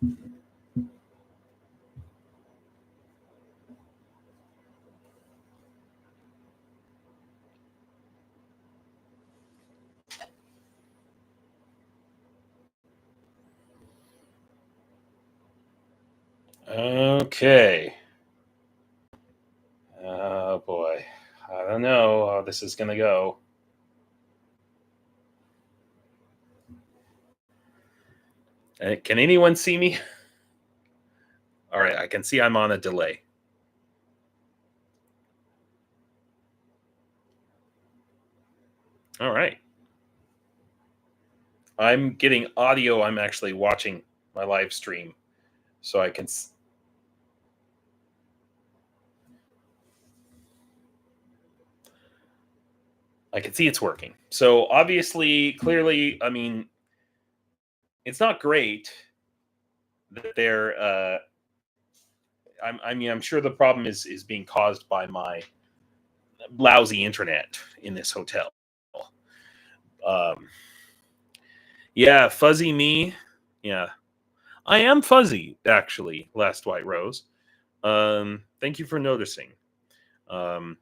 Okay. Oh boy. I don't know how this is going to go. Can anyone see me? All right, I can see I'm on a delay. All right. I'm getting audio. I'm actually watching my live stream, so I can. I can see it's working. So obviously, clearly, I mean, it's not great that they're. I'm sure the problem is being caused by my lousy internet in this hotel. Um, yeah, fuzzy me. Yeah, I am fuzzy actually. Last White Rose. Thank you for noticing. Um,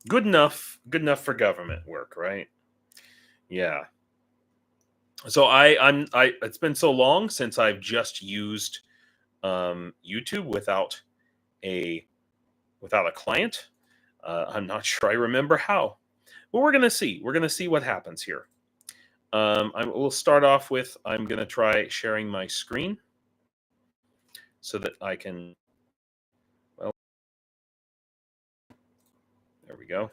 good enough. Good enough for government work, right? Yeah. So I. It's been so long since I've just used YouTube a without a client. I'm not sure I remember how, but we're gonna see. We're gonna see what happens here. We'll start off with I'm gonna try sharing my screen so that I can. Well, there we go.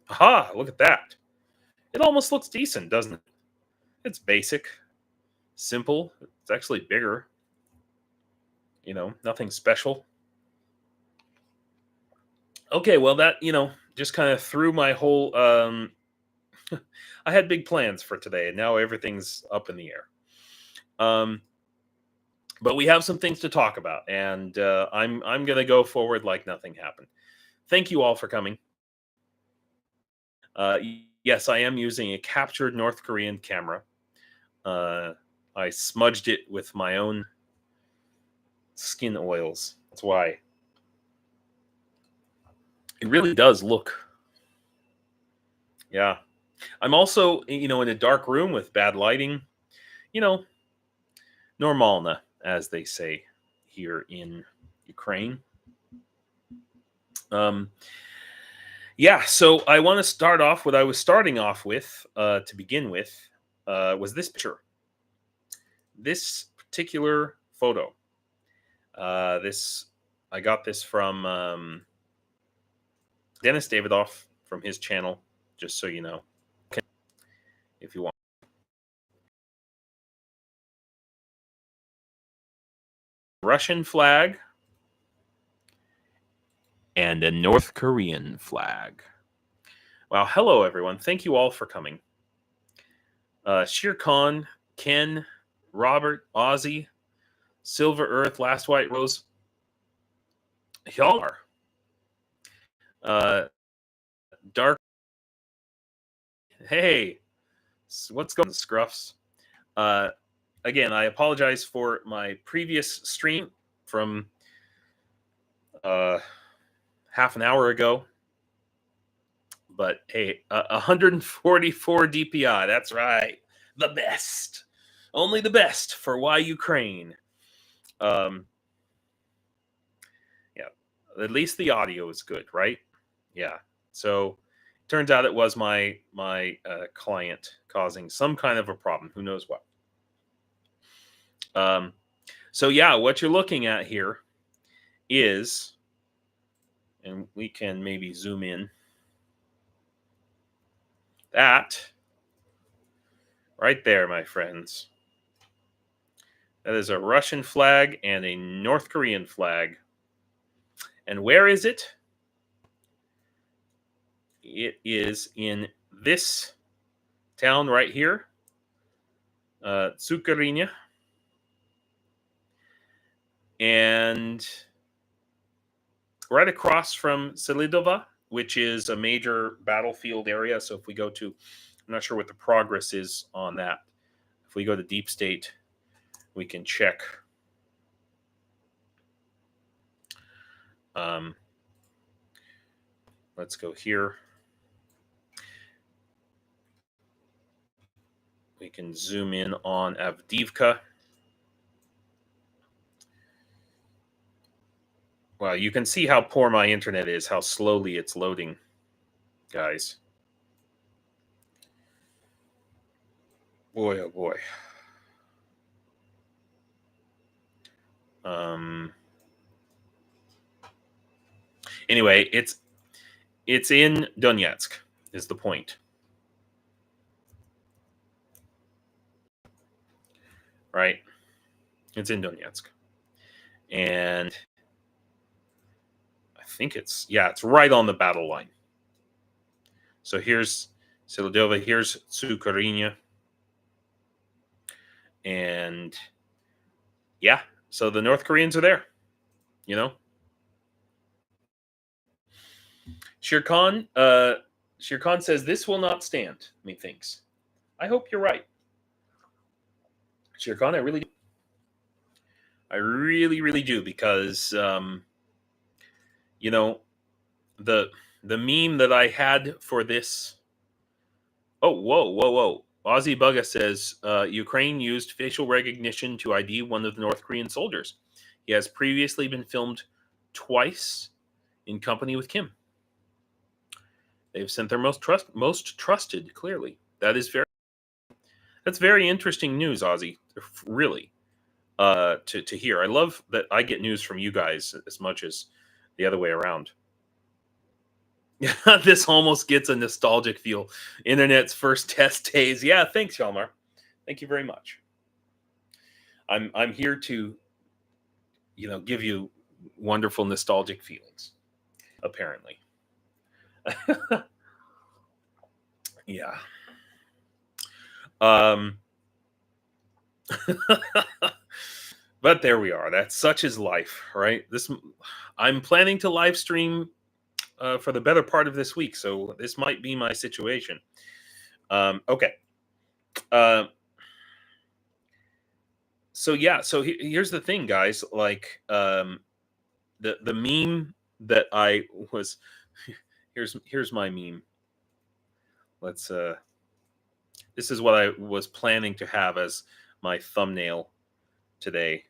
Aha! Look at that. It almost looks decent, doesn't it? It's basic, simple. It's actually bigger. You know, nothing special. Okay, well that just kind of threw my whole. I had big plans for today, and now everything's up in the air. But we have some things to talk about, and I'm gonna go forward like nothing happened. Thank you all for coming. Yes, I am using a captured North Korean camera. I smudged it with my own skin oils. That's why it really does look. Yeah, I'm also in a dark room with bad lighting. You know, normalna, as they say here in Ukraine. Um, yeah, so I want to start off. What I was starting off with to begin with was this picture. This particular photo. This I got this from Dennis Davydov from his channel. Just so you know, if you want. Russian flag and a North Korean flag. Wow, hello everyone. Thank you all for coming. Shere Khan, Ken, Robert, Ozzy, Silver Earth, Last White Rose. Y'all are. Dark. Hey, what's going on, Scruffs? Again, I apologize for my previous stream from half an hour ago. But hey, 144 DPI. That's right. The best. Only the best for Why Ukraine. Yeah. At least the audio is good, right? Yeah. So turns out it was my client causing some kind of a problem. Who knows what? So yeah, what you're looking at here is, and we can maybe zoom in. That right there, my friends. That is a Russian flag and a North Korean flag. And where is it? It is in this town right here, Tsukarinya. And right across from Selidova, which is a major battlefield area. So if we go to, I'm not sure what the progress is on that. If we go to Deep State, we can check Let's go here. We can zoom in on Avdiivka. Wow, you can see how poor my internet is, how slowly it's loading, guys. Boy, oh boy. Anyway, it's in Donetsk, is the point. Right? It's in Donetsk. And I think it's right on the battle line. So here's Silodova, here's Sukarinya. And yeah, so the North Koreans are there, you know. Shirkan says this will not stand, methinks. I hope you're right. Shirkan, I really do, because you know, the meme that I had for this. Oh, whoa. Ozzy Bugga says Ukraine used facial recognition to ID one of the North Korean soldiers. He has previously been filmed twice in company with Kim. They've sent their most trusted, clearly. That's very interesting news, Ozzy, really, to hear. I love that I get news from you guys as much as the other way around. This almost gets a nostalgic feel. Internet's first test days. Yeah, thanks, Hjalmar. Thank you very much. I'm here to, give you wonderful nostalgic feelings, apparently. Yeah. But there we are. That's such is life, right? I'm planning to live stream for the better part of this week, so this might be my situation. Okay. So here's the thing, guys. Like, the meme that I was here's my meme. Let's this is what I was planning to have as my thumbnail today.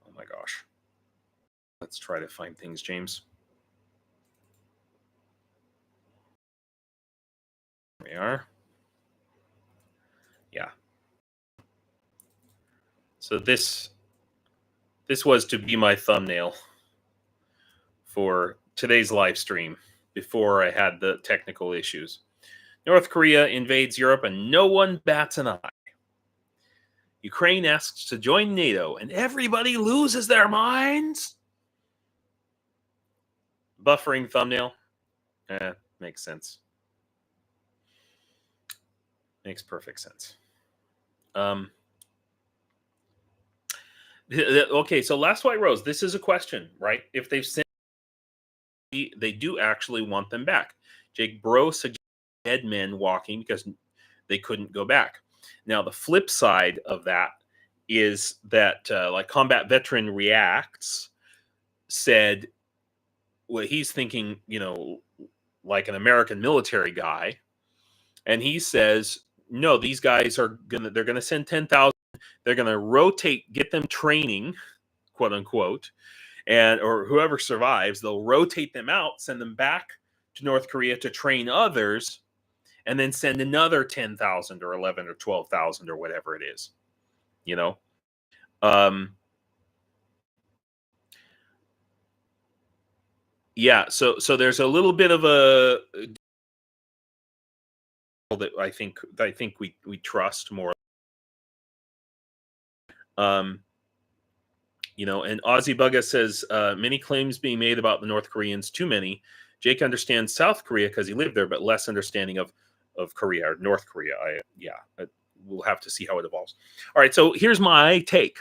Oh my gosh. Let's try to find things, James. Here we are. Yeah. So this was to be my thumbnail for today's live stream before I had the technical issues. North Korea invades Europe and no one bats an eye. Ukraine asks to join NATO and everybody loses their minds. Buffering thumbnail. Makes sense. Makes perfect sense. Okay, so Last White Rose, this is a question, right? If they've sent, they do actually want them back. Jake Broe suggests dead men walking because they couldn't go back. Now, the flip side of that is that, like Combat Veteran Reacts said, well, he's thinking, like an American military guy, and he says, no, these guys they're gonna send 10,000. They're gonna rotate, get them training, quote unquote, or whoever survives, they'll rotate them out, send them back to North Korea to train others, and then send another 10,000 or 11 or 12,000 or whatever it is, Yeah, so there's a little bit of a that I think we trust more. And Ozzy Bugga says many claims being made about the North Koreans, too many. Jake understands South Korea because he lived there, but less understanding of Korea or North Korea. We'll have to see how it evolves. All right, so here's my take.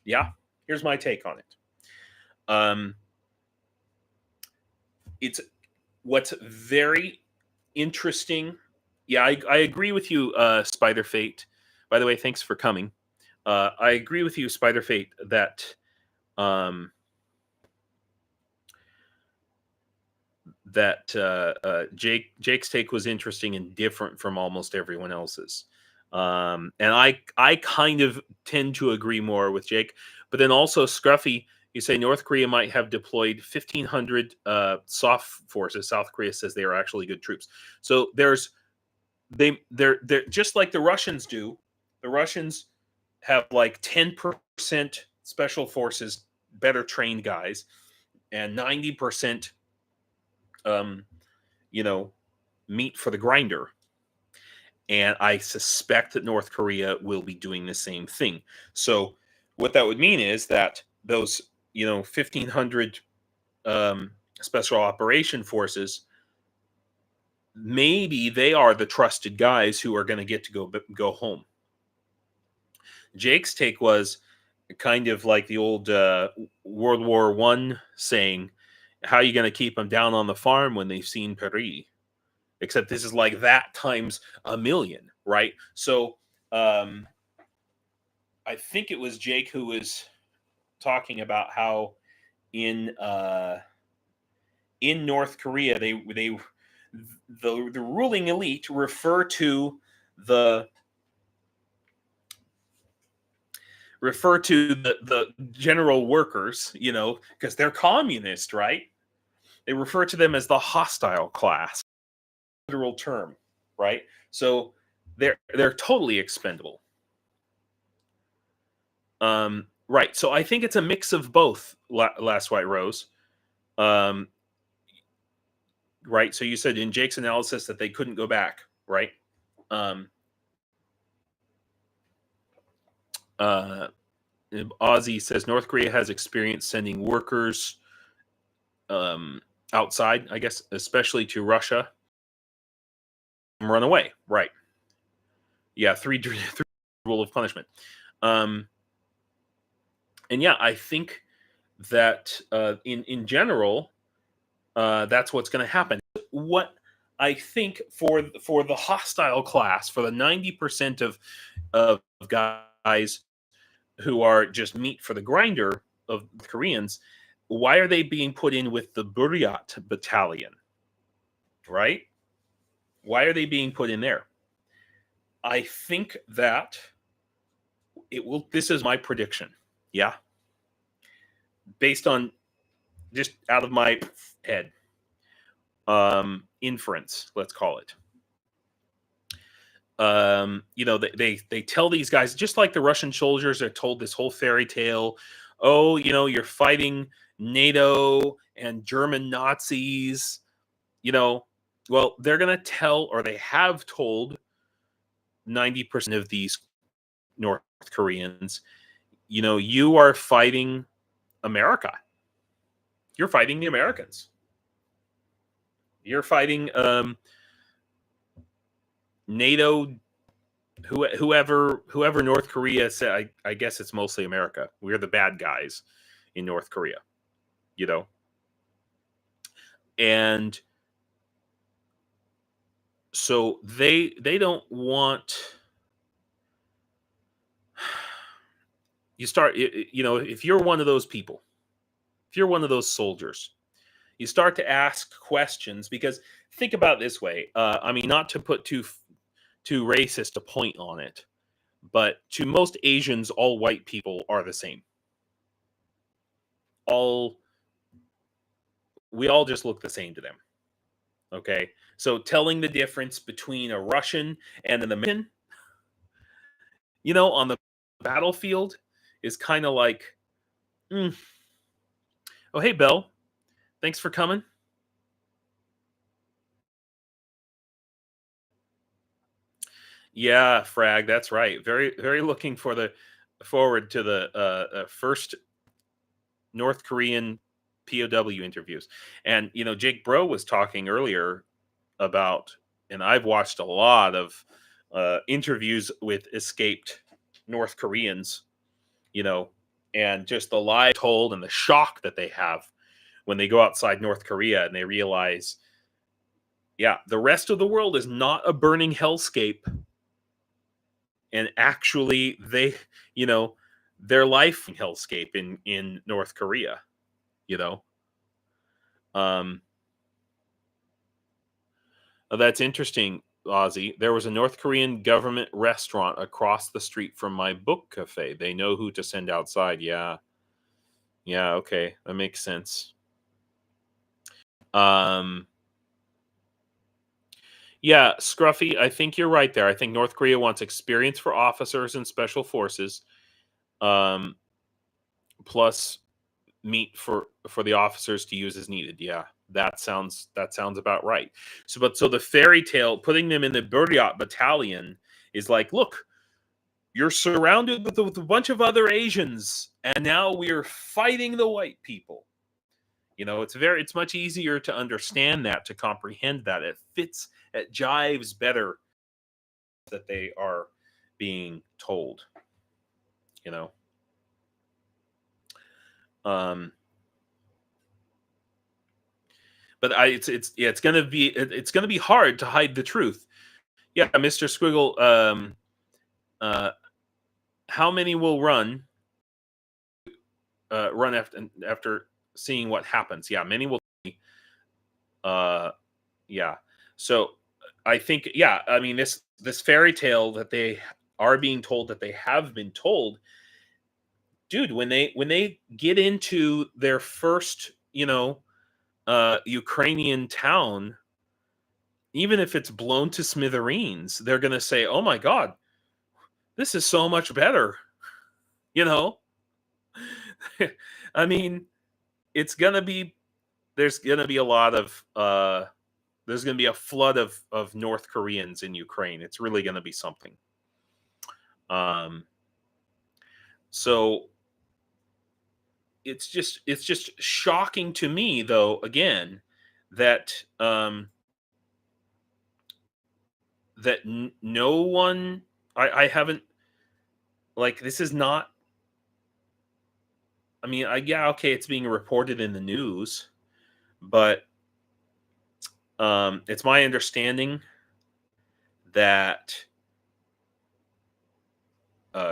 Yeah, here's my take on it. It's what's very interesting. Yeah, I agree with you, Spider Fate. By the way, thanks for coming. I agree with you, Spider Fate, that Jake's take was interesting and different from almost everyone else's. And I kind of tend to agree more with Jake. But then also, Scruffy, you say North Korea might have deployed 1,500 soft forces. South Korea says they are actually good troops. So they're just like the Russians do. The Russians have like 10% special forces, better trained guys, and 90% meat for the grinder. And I suspect that North Korea will be doing the same thing. So what that would mean is that those 1,500 special operation forces, maybe they are the trusted guys who are going to get to go home. Jake's take was kind of like the old World War I saying, how are you going to keep them down on the farm when they've seen Paris? Except this is like that times a million, right? So I think it was Jake who was talking about how in North Korea the ruling elite refer to the general workers, because they're communist, right? They refer to them as the hostile class, literal term, right? So they're totally expendable. Right. So I think it's a mix of both. Last White Rose. Right. So you said in Jake's analysis that they couldn't go back, right? Ozzy says North Korea has experience sending workers outside, I guess, especially to Russia. Run away, right? Yeah, three rule of punishment. And yeah, I think that in general, that's what's going to happen. What I think for the hostile class, for the 90% of guys who are just meat for the grinder of the Koreans, why are they being put in with the Buryat battalion? Right? Why are they being put in there? I think that it will. This is my prediction. Yeah. Based on just out of my head. Inference, let's call it. They tell these guys, just like the Russian soldiers are told this whole fairy tale. Oh, you're fighting NATO and German Nazis. Well, they're going to tell, or they have told 90% of these North Koreans, you are fighting America. You're fighting the Americans. You're fighting NATO, whoever North Korea said. I guess it's mostly America. We're the bad guys in North Korea, and so they don't want. You start, if you're one of those people, if you're one of those soldiers, you start to ask questions, because think about it this way. Not to put too racist a point on it, but to most Asians, all white people are the same. We all just look the same to them. Okay, so telling the difference between a Russian and an American, on the battlefield is kind of like, oh, hey, Belle, thanks for coming. Yeah, Frag, that's right. Very, very looking forward to the first North Korean POW interviews. And Jake Broe was talking earlier about, and I've watched a lot of interviews with escaped North Koreans, and just the lie told and the shock that they have when they go outside North Korea and they realize, yeah, the rest of the world is not a burning hellscape. And actually, their life hellscape in North Korea, That's interesting, Ozzy. There was a North Korean government restaurant across the street from my book cafe. They know who to send outside. Yeah. Yeah, okay. That makes sense. Yeah, Scruffy, I think you're right there. I think North Korea wants experience for officers and special forces, um, plus meat for the officers to use as needed. Yeah, that sounds about right. So the fairy tale putting them in the Buryat battalion is like, look, you're surrounded with a bunch of other Asians, and now we're fighting the white people. It's much easier to understand that, to comprehend that. It jives better that they are being told, you know. Um, but it's gonna be hard to hide the truth. Yeah, Mr. Squiggle. Uh, how many will run after seeing what happens? Yeah, many will. Uh, yeah. So I think, yeah. I mean, this fairy tale that they are being told, that they have been told, dude. When they get into their first, Ukrainian town, even if it's blown to smithereens, they're gonna say, "Oh my god, this is so much better." You know, I mean, it's gonna be there's gonna be a lot of there's gonna be a flood of North Koreans in Ukraine. It's really gonna be something. Um, so it's just shocking to me, though. Again, that no one, I haven't, like, this is not. I mean, yeah, okay, it's being reported in the news, but it's my understanding that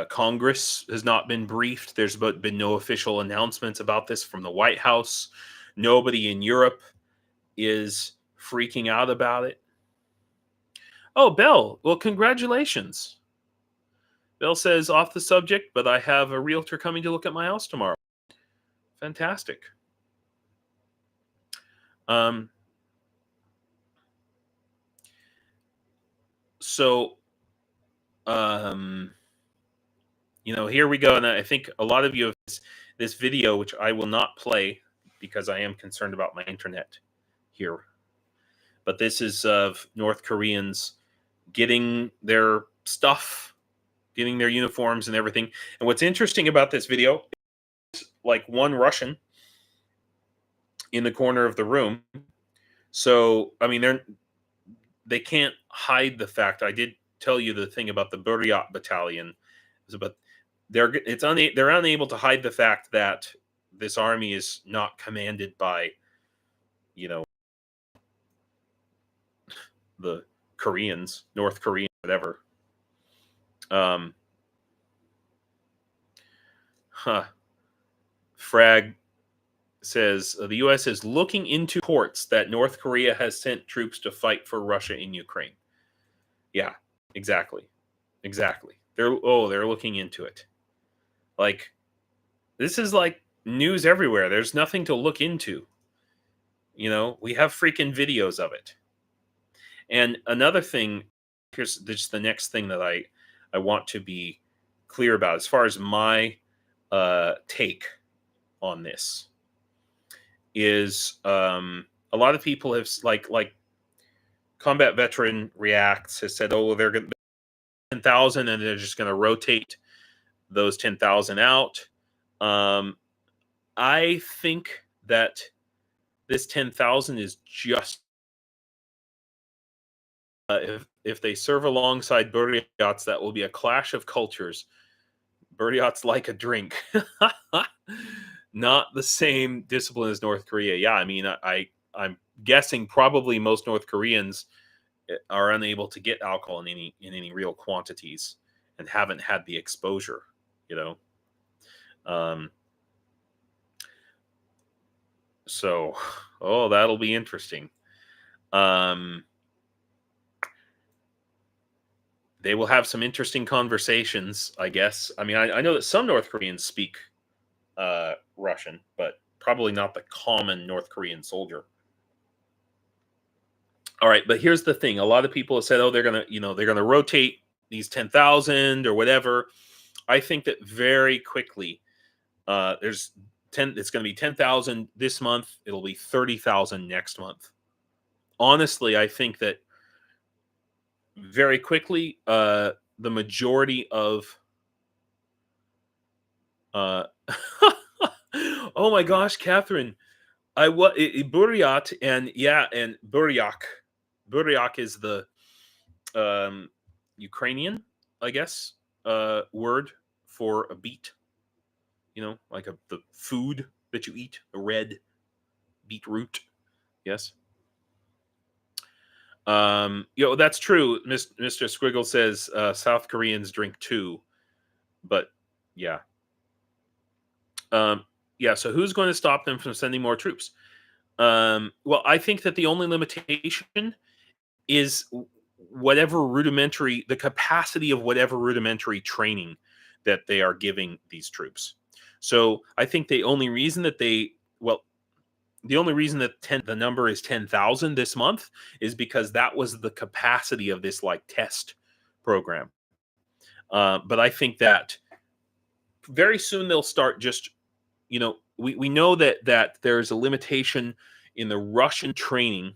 Congress has not been briefed. There's been no official announcements about this from the White House. Nobody in Europe is freaking out about it. Oh, Bell, well, congratulations. Bell says, off the subject, but I have a realtor coming to look at my house tomorrow. Fantastic. Um, so, um, here we go. And I think a lot of you have this video, which I will not play because I am concerned about my internet here. But this is of North Koreans getting their stuff, getting their uniforms and everything. And what's interesting about this video is, like, one Russian in the corner of the room. So, I mean, they can't hide the fact. I did tell you the thing about the Buryat battalion, but they're unable to hide the fact that this army is not commanded by, you know, the Koreans, North Korean, whatever. Frag says the U.S. is looking into reports that North Korea has sent troops to fight for Russia in Ukraine. Yeah, exactly. They're looking into it. Like, this is like news everywhere. There's nothing to look into. We have freaking videos of it. And another thing, here's just the next thing that I want to be clear about as far as my take on this is, a lot of people have, like Combat Veteran Reacts has said, oh, they're going to 10,000 and they're just going to rotate those 10,000 out. I think that this 10,000 is just if they serve alongside Buryats, that will be a clash of cultures. Buryats like a drink. Not the same discipline as North Korea. Yeah, I mean, I'm guessing probably most North Koreans are unable to get alcohol in any real quantities and haven't had the exposure. So, that'll be interesting. they will have some interesting conversations, I guess. I mean, I know that some North Koreans speak Russian, but probably not the common North Korean soldier. All right, but here's the thing: a lot of people have said, "Oh, they're gonna rotate these 10,000 or whatever." I think that very quickly, there's 10. It's going to be 10,000 this month. It'll be 30,000 next month. Honestly, I think that very quickly, the majority of oh my gosh, Catherine, Buryat and Buryak. Buryak is the Ukrainian, I guess, word for a beet. Like the food that you eat, a red beetroot. Yes. That's true. Mr. Squiggle says South Koreans drink too, but yeah. So who's going to stop them from sending more troops? Well, I think that the only limitation is the capacity of whatever rudimentary training that they are giving these troops. So I think the only reason that the number is 10,000 this month is because that was the capacity of this test program. But I think that very soon they'll start just, we know that there's a limitation in the Russian training.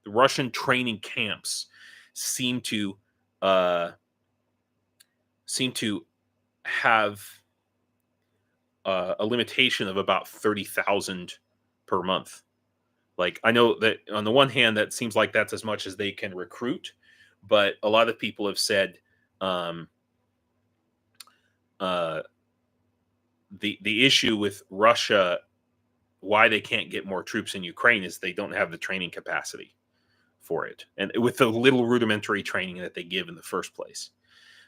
The Russian training camps seem to have a limitation of about 30,000 per month. I know that on the one hand, that seems like that's as much as they can recruit, but a lot of people have said the issue with Russia, why they can't get more troops in Ukraine, is they don't have the training capacity for it, and with the little rudimentary training that they give in the first place.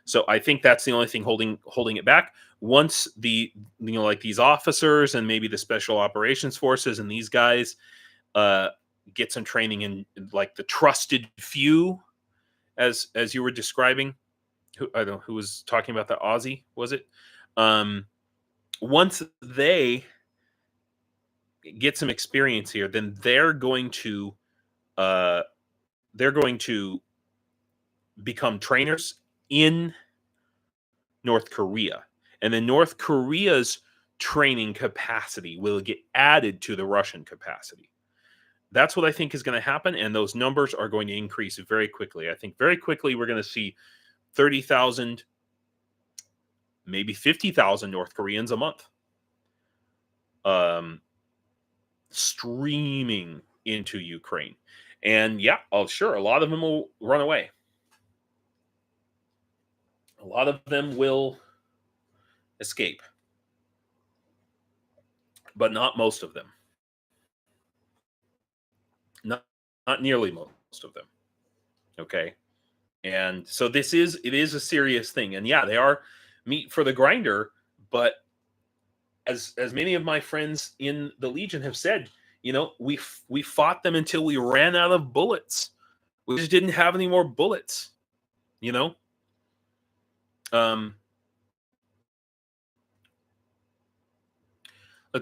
So I think that's the only thing holding it back. Once these officers and maybe the special operations forces and these guys get some training in the trusted few, as you were describing, who was talking about the Aussie, was it? Once they get some experience here, then they're going to become trainers in North Korea, and then North Korea's training capacity will get added to the Russian capacity. That's what I think is going to happen, and those numbers are going to increase very quickly. I think very quickly we're going to see 30,000, maybe 50,000 North Koreans a month streaming into Ukraine. And yeah, sure, a lot of them will run away. A lot of them will escape, but not most of them. Not nearly most of them. Okay. And so it is a serious thing. And yeah, they are meat for the grinder, but as many of my friends in the Legion have said, we fought them until we ran out of bullets. We just didn't have any more bullets, let's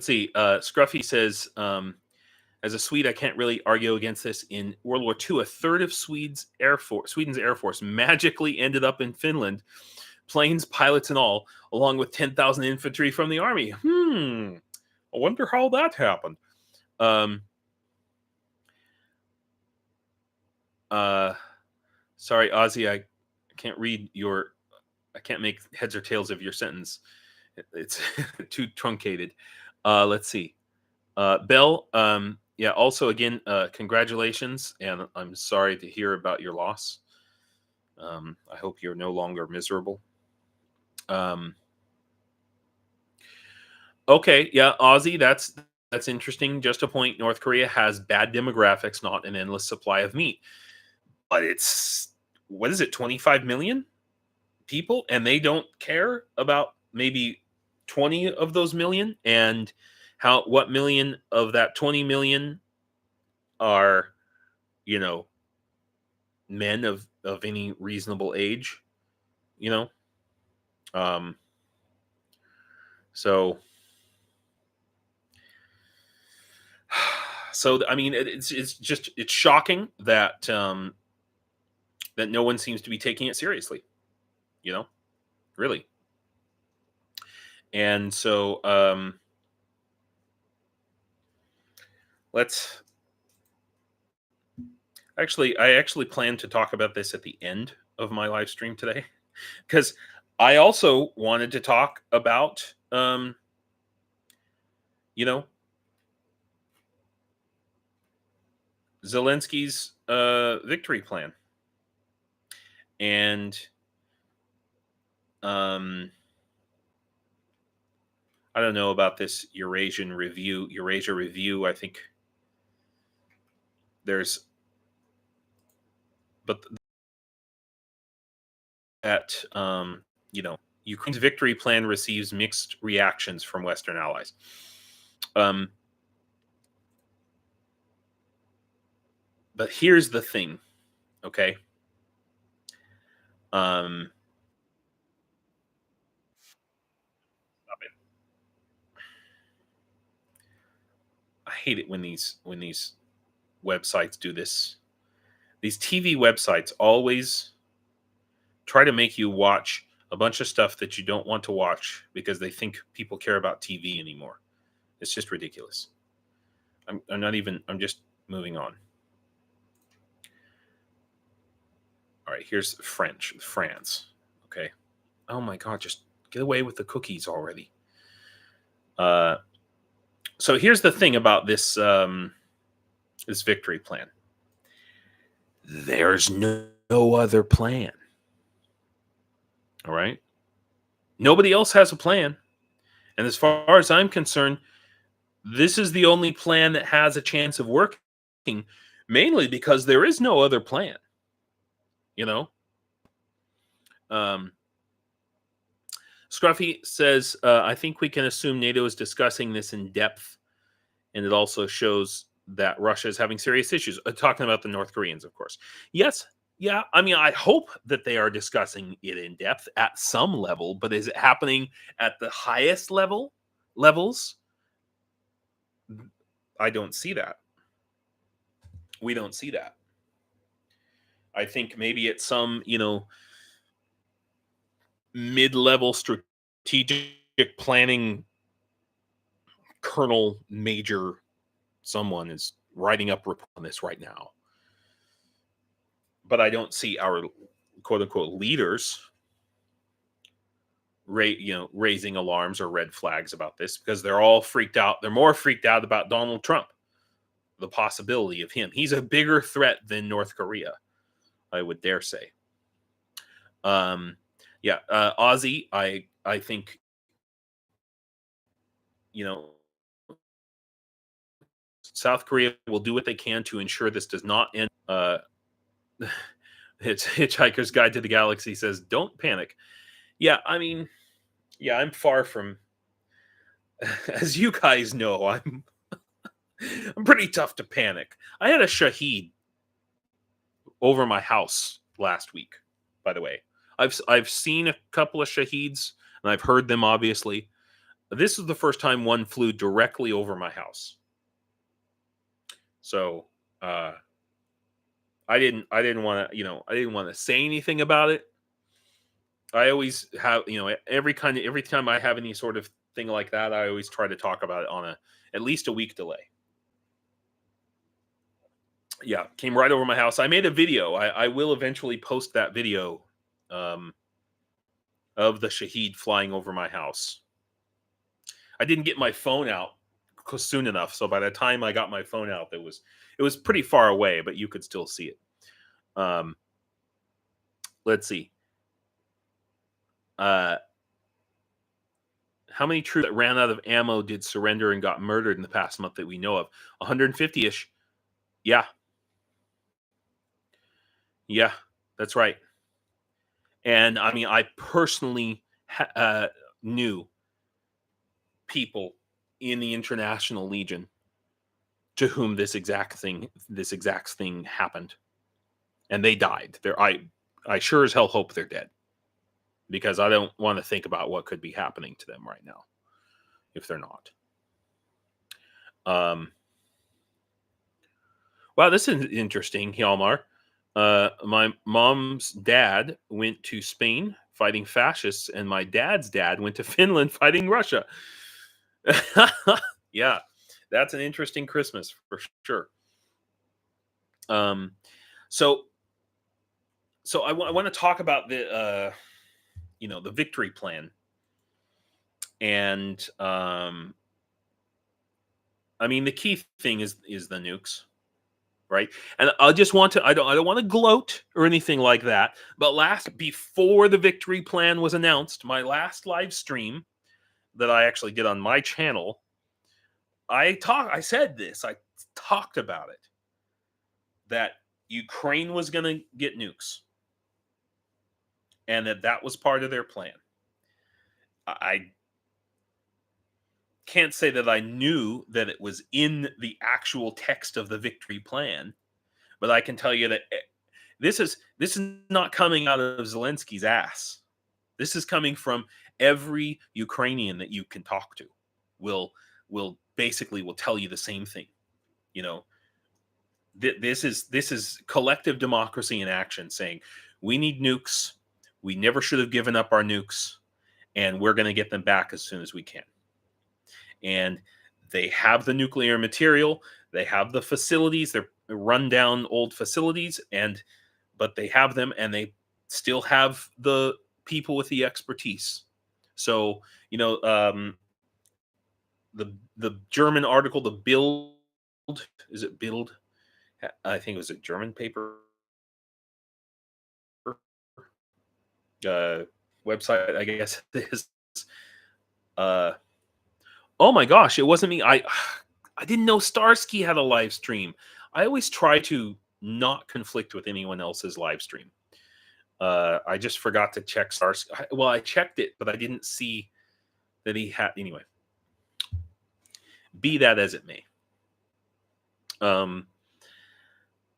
see. Scruffy says, as a Swede, I can't really argue against this. In World War II, a third of Sweden's Air Force magically ended up in Finland, planes, pilots, and all, along with 10,000 infantry from the army. I wonder how that happened. Sorry, Ozzy, I can't read I can't make heads or tails of your sentence. It's too truncated. Let's see. Bell, yeah, also, again, congratulations, and I'm sorry to hear about your loss. I hope you're no longer miserable. Okay, yeah, Ozzy, that's interesting. Just a point, North Korea has bad demographics, not an endless supply of meat. But it's, 25 million people, and they don't care about maybe 20 of those million, and what million of that 20 million are, men of any reasonable age, you know. So I mean, it's shocking that that no one seems to be taking it seriously, you know, really. And so let's I actually plan to talk about this at the end of my live stream today, because I also wanted to talk about you know, Zelensky's victory plan. And I don't know about this Eurasia review. I think there's, but that Ukraine's victory plan receives mixed reactions from Western allies. But here's the thing, okay? Stop it. I hate it when these websites do this. These TV websites always try to make you watch a bunch of stuff that you don't want to watch because they think people care about TV anymore. It's just ridiculous. I'm just moving on. All right, here's France. Okay. Oh my God, just get away with the cookies already. So here's the thing about this this victory plan. There's no other plan. All right. Nobody else has a plan. And as far as I'm concerned, this is the only plan that has a chance of working, mainly because there is no other plan. You know? Scruffy says, I think we can assume NATO is discussing this in depth, and it also shows that Russia is having serious issues. Talking about the North Koreans, of course. Yes, yeah. I mean, I hope that they are discussing it in depth at some level, but is it happening at the highest levels? I don't see that. We don't see that. I think maybe at some, mid-level strategic planning colonel major someone is writing up report on this right now. But I don't see our quote unquote leaders raising alarms or red flags about this, because they're all freaked out. They're more freaked out about Donald Trump, the possibility of him. He's a bigger threat than North Korea, I would dare say. Ozzy, I think, South Korea will do what they can to ensure this does not end. It's Hitchhiker's Guide to the Galaxy says, don't panic. Yeah, I mean, yeah, I'm far from, as you guys know, I'm pretty tough to panic. I had a Shaheed over my house last week, by the way. I've seen a couple of Shaheeds, and I've heard them, obviously. This is the first time one flew directly over my house. So I didn't want to say anything about it. I always have, every time I have any sort of thing like that, I always try to talk about it on at least a week delay. Yeah, came right over my house. I made a video. I will eventually post that video of the Shaheed flying over my house. I didn't get my phone out soon enough, so by the time I got my phone out, it was pretty far away, but you could still see it. Let's see. How many troops that ran out of ammo did surrender and got murdered in the past month that we know of? 150-ish. Yeah. Yeah, that's right. And I mean, I personally knew people in the International Legion to whom this exact thing happened. and they died. I sure as hell hope they're dead, because I don't want to think about what could be happening to them right now if they're not. Wow, this is interesting, Hjalmar. My mom's dad went to Spain fighting fascists, and my dad's dad went to Finland fighting Russia. Yeah, that's an interesting Christmas for sure. So I want to talk about the the victory plan, and I mean the key thing is the nukes, right? And I just want to I don't want to gloat or anything like that, but before the victory plan was announced, my last live stream that I actually did on my channel, I talked about it, that Ukraine was going to get nukes, and that was part of their plan. I can't say that I knew that it was in the actual text of the victory plan, but I can tell you that this is not coming out of Zelensky's ass. This is coming from every Ukrainian that you can talk to. Will basically tell you the same thing. You know, this is collective democracy in action, saying we need nukes. We never should have given up our nukes, and we're going to get them back as soon as we can. And they have the nuclear material, they have the facilities, they're rundown old facilities, but they have them, and they still have the people with the expertise. So, the German article, the Bild, is it Bild? I think it was a German paper website, I guess it is. Oh my gosh, it wasn't me. I didn't know Starsky had a live stream. I always try to not conflict with anyone else's live stream. I just forgot to check Starsky. Well, I checked it, but I didn't see that he had. Anyway, be that as it may.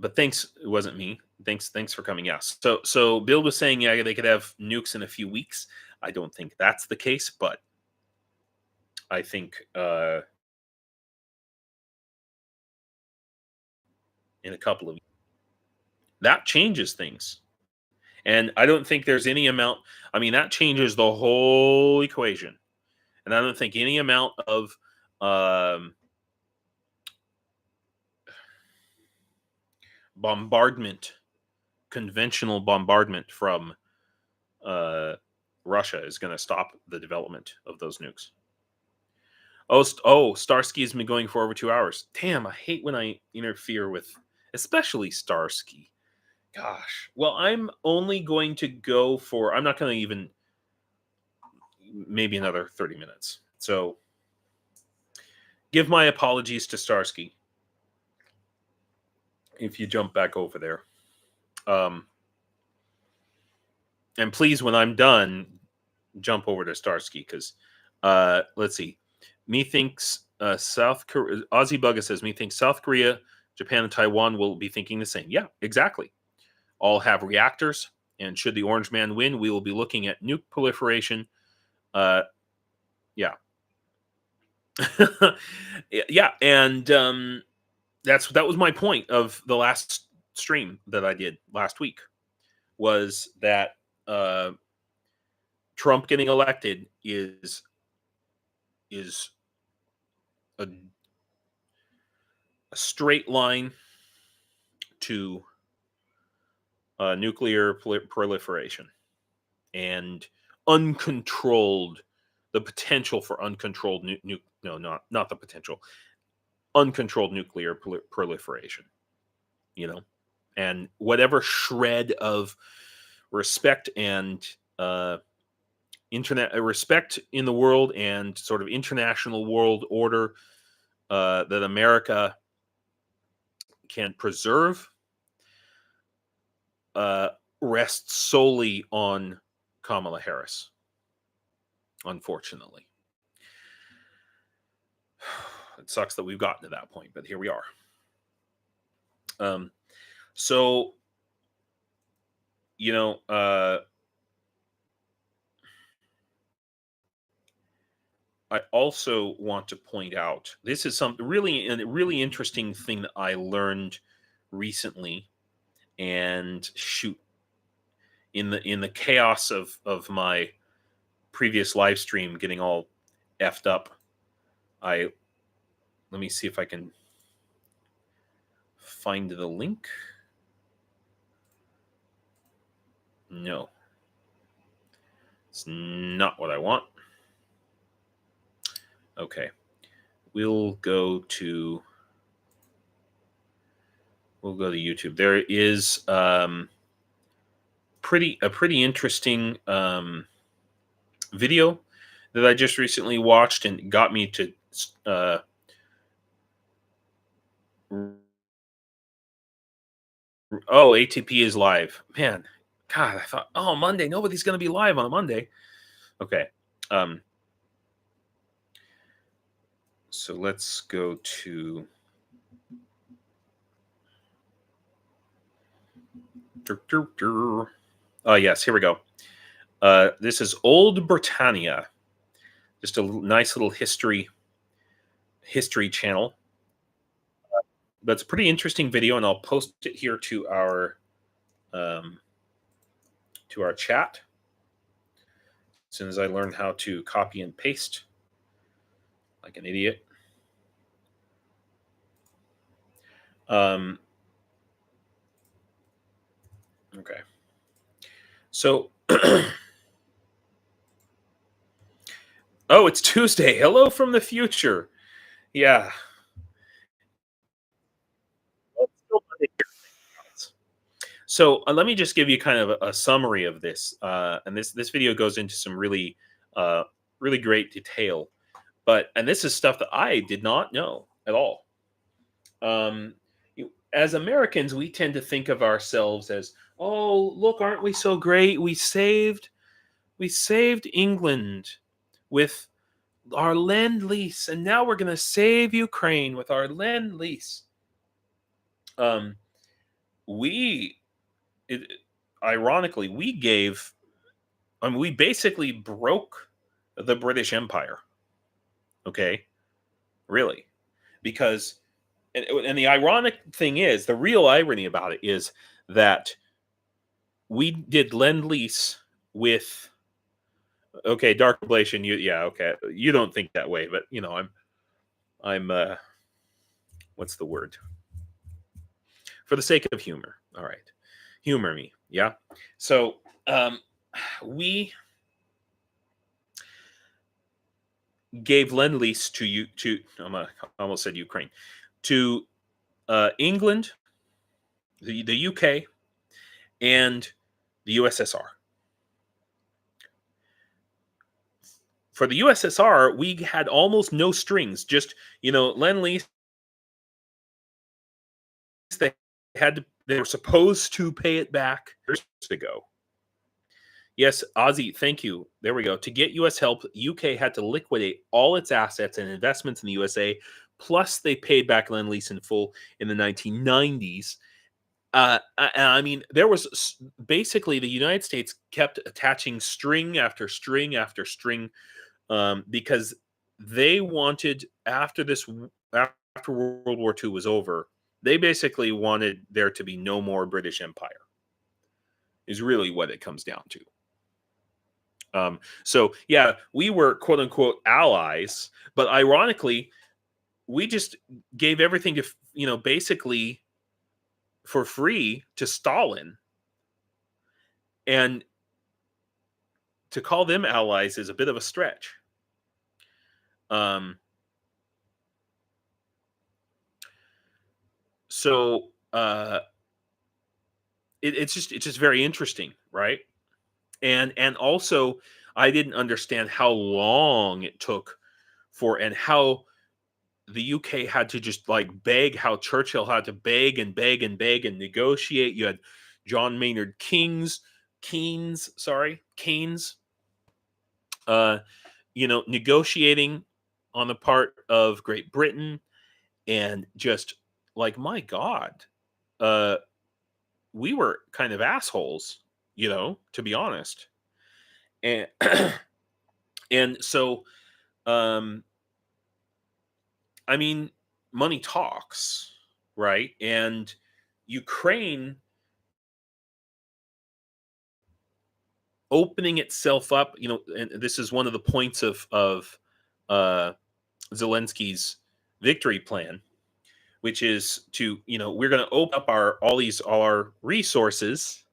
But thanks. It wasn't me. Thanks for coming out. So Bill was saying, yeah, they could have nukes in a few weeks. I don't think that's the case, but I think in a couple of weeks, that changes things. And I don't think there's any amount. I mean, that changes the whole equation. And I don't think any amount of bombardment, conventional bombardment from Russia, is going to stop the development of those nukes. Starsky has been going for over 2 hours. Damn, I hate when I interfere with, especially Starsky. Gosh. Well, I'm only going to go for, I'm not going to even, maybe another 30 minutes. So give my apologies to Starsky if you jump back over there. And please, when I'm done, jump over to Starsky, because let's see. Methinks South Korea, Aussie Bugga says, methinks South Korea, Japan, and Taiwan will be thinking the same. Yeah, exactly. All have reactors, and should the Orange Man win, we will be looking at nuke proliferation. Yeah. Yeah, and that was my point of the last stream that I did last week, was that Trump getting elected is a straight line to nuclear proliferation and the potential for uncontrolled not the potential, uncontrolled nuclear proliferation. And whatever shred of respect and respect in the world and sort of international world order that America can preserve rests solely on Kamala Harris, unfortunately. It sucks that we've gotten to that point, but here we are. So you know, I also want to point out this is something really a really interesting thing that I learned recently. And shoot, in the chaos of my previous live stream getting all effed up, I let me see if I can find the link. No, it's not what I want. Okay, we'll go to YouTube. There is a pretty interesting video that I just recently watched and got me to oh, ATP is live. Man, God, I thought, oh, Monday, nobody's going to be live on a Monday. Okay. So let's go to oh, yes, here we go. This is Old Britannia. Just a nice little history channel. That's a pretty interesting video, and I'll post it here to our chat as soon as I learn how to copy and paste like an idiot. Okay. So, oh, it's Tuesday. Hello from the future. Yeah. So let me just give you kind of a summary of this, and this video goes into some really really great detail. And this is stuff that I did not know at all. As Americans, we tend to think of ourselves as, oh, look, aren't we so great? We saved England with our lend lease, and now we're going to save Ukraine with our lend lease. Ironically, we basically broke the British Empire. Okay, really, because and the ironic thing is, the real irony about it is that we did lend lease with. Okay, Dark Ablation. Okay, you don't think that way, but I'm what's the word? For the sake of humor, all right, humor me, yeah. So we gave lend lease to I almost said Ukraine, to England, the UK, and the USSR. For the USSR, we had almost no strings. Just lend lease. They were supposed to pay it back years ago. Yes, Ozzy, thank you. There we go. To get U.S. help, UK had to liquidate all its assets and investments in the USA. Plus, they paid back lend lease in full in the 1990s. I mean, there was basically the United States kept attaching string after string after string because they wanted after World War II was over, they basically wanted there to be no more British Empire. Is really what it comes down to. So yeah, we were quote unquote allies, but ironically, we just gave everything to basically for free to Stalin, and to call them allies is a bit of a stretch. So it's just very interesting, right? And also, I didn't understand how long it took and how the UK had to just like beg, how Churchill had to beg and beg and beg and negotiate. You had John Maynard Keynes, negotiating on the part of Great Britain, and just like, my God, we were kind of assholes, to be honest. And and so, um, I mean, money talks, right? And Ukraine opening itself up, and this is one of the points of uh, Zelensky's victory plan, which is to, we're going to open up all our resources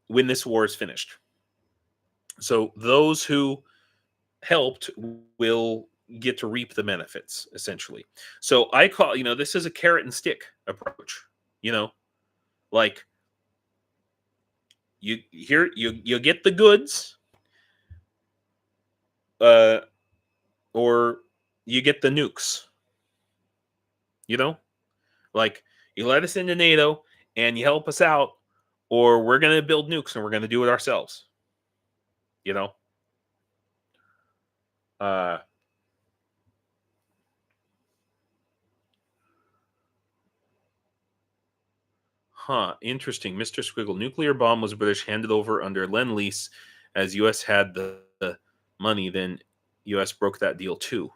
when this war is finished. So those who helped will get to reap the benefits, essentially. So I call, this is a carrot and stick approach. Like, you get the goods, or you get the nukes. Like, you let us into NATO and you help us out, or we're going to build nukes and we're going to do it ourselves. Uh, Interesting. Mr. Squiggle, nuclear bomb was British handed over under Lend-Lease as US had the money, then US broke that deal too.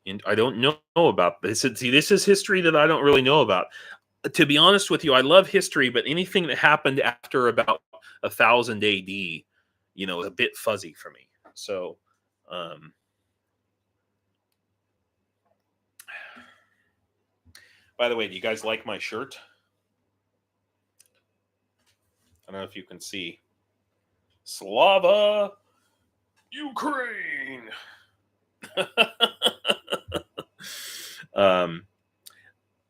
And I don't know about this. See, this is history that I don't really know about. To be honest with you, I love history, but anything that happened after about 1000 AD, is a bit fuzzy for me. So, by the way, do you guys like my shirt? I don't know if you can see. Slava Ukraine.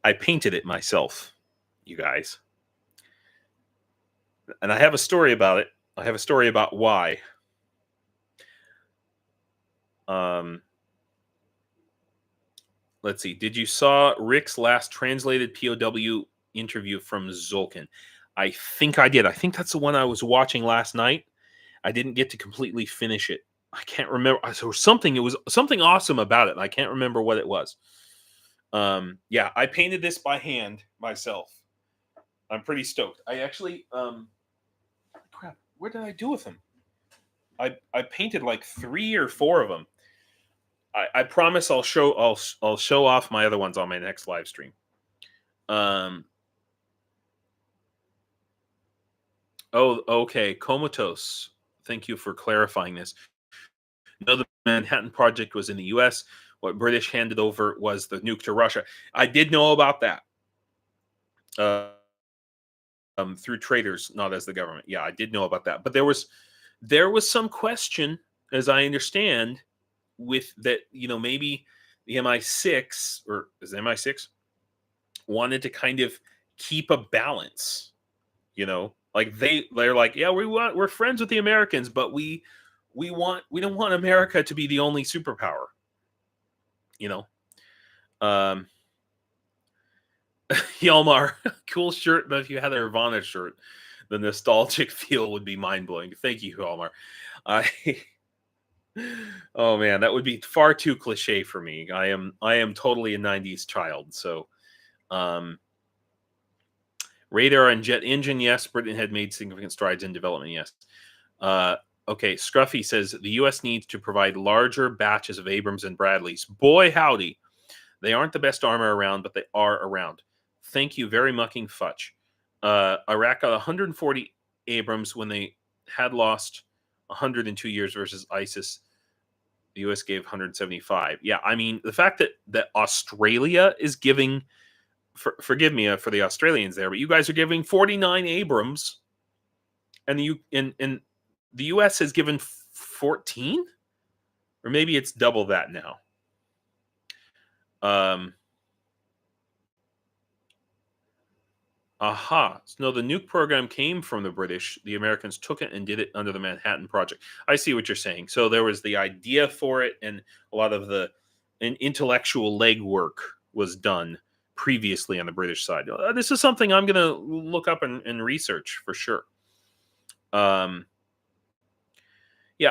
I painted it myself, you guys. And I have a story about it. I have a story about why. Let's see. Did you saw Rick's last translated POW interview from Zolkin? I think I did. I think that's the one I was watching last night. I didn't get to completely finish it. I can't remember. There was something. It was something awesome about it. And I can't remember what it was. Yeah, I painted this by hand myself. I'm pretty stoked. I actually, crap. What did I do with them? I painted like 3 or 4 of them. I promise I'll show off my other ones on my next live stream. Oh, okay. Comatose. Thank you for clarifying this. No, the Manhattan Project was in the U.S. What British handed over was the nuke to Russia. I did know about that. Through traders, not as the government. Yeah, I did know about that. But there was some question, as I understand, with that, maybe the MI6, or is it MI6, wanted to kind of keep a balance, like they're like, yeah, we're friends with the Americans, but we don't want America to be the only superpower, Yalmar, cool shirt, but if you had a Nirvana shirt, the nostalgic feel would be mind-blowing. Thank you, Yalmar. Oh man, that would be far too cliche for me. I am totally a 90s child. So radar and jet engine, yes. Britain had made significant strides in development, yes. Okay, Scruffy says the US needs to provide larger batches of Abrams and Bradleys. Boy howdy. They aren't the best armor around, but they are around. Thank you very mucking fudge. Iraq got 140 Abrams when they had lost 100 in 2 years versus ISIS. The US gave 175. Yeah, I mean, the fact that Australia is giving, forgive me for the Australians there, but you guys are giving 49 Abrams, and the US has given 14, or maybe it's double that now. No, the nuke program came from the British. The Americans took it and did it under the Manhattan Project. I see what you're saying. So there was the idea for it, and a lot of the intellectual legwork was done previously on the British side. This is something I'm going to look up and research for sure. Yeah,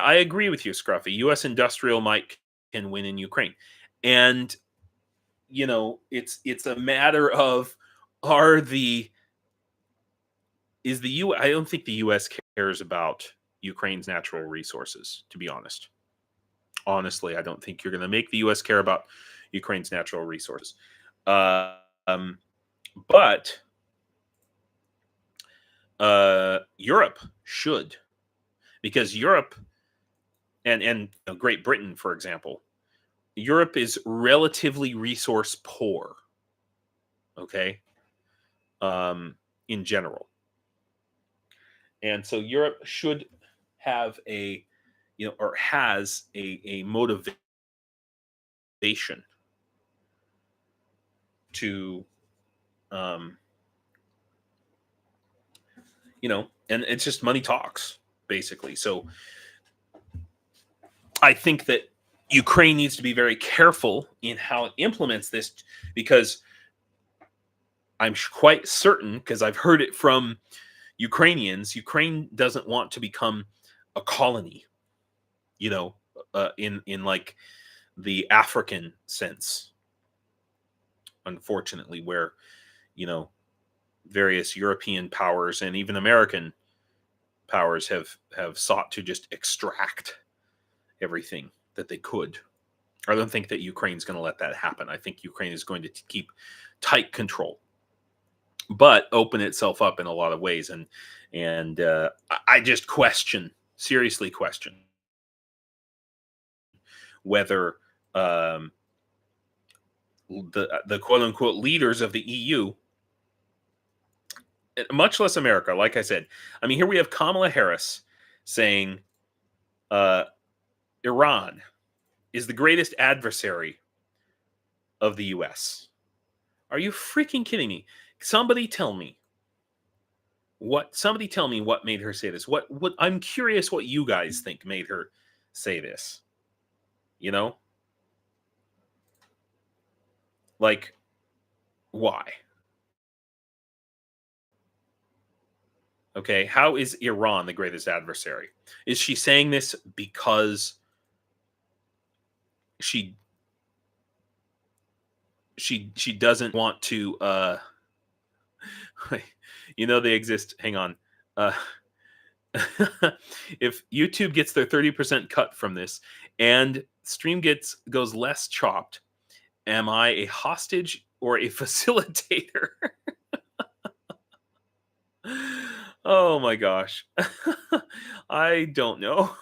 I agree with you, Scruffy. U.S. industrial might can win in Ukraine, and it's a matter of, are the is the U. I don't think the U.S. cares about Ukraine's natural resources. To be honest, I don't think you're going to make the U.S. care about Ukraine's natural resources. But Europe should, because Europe and Great Britain, for example, Europe is relatively resource poor. Okay, in general, and so Europe should have or has a motivation to and it's just money talks, basically. So I think that Ukraine needs to be very careful in how it implements this, because I'm quite certain, because I've heard it from Ukrainians, Ukraine doesn't want to become a colony, in like the African sense, unfortunately, where, various European powers and even American powers have sought to just extract everything that they could. I don't think that Ukraine's going to let that happen. I think Ukraine is going to keep tight control, but open itself up in a lot of ways. And I just seriously question whether the quote unquote leaders of the EU, much less America, like I said, I mean, here we have Kamala Harris saying Iran is the greatest adversary of the US. Are you freaking kidding me? Somebody tell me what made her say this. What I'm curious what you guys think made her say this. Like, why? Okay, how is Iran the greatest adversary? Is she saying this because she doesn't want to they exist, hang on, if YouTube gets their 30% cut from this and stream goes less chopped, am I a hostage or a facilitator? Oh my gosh. I don't know.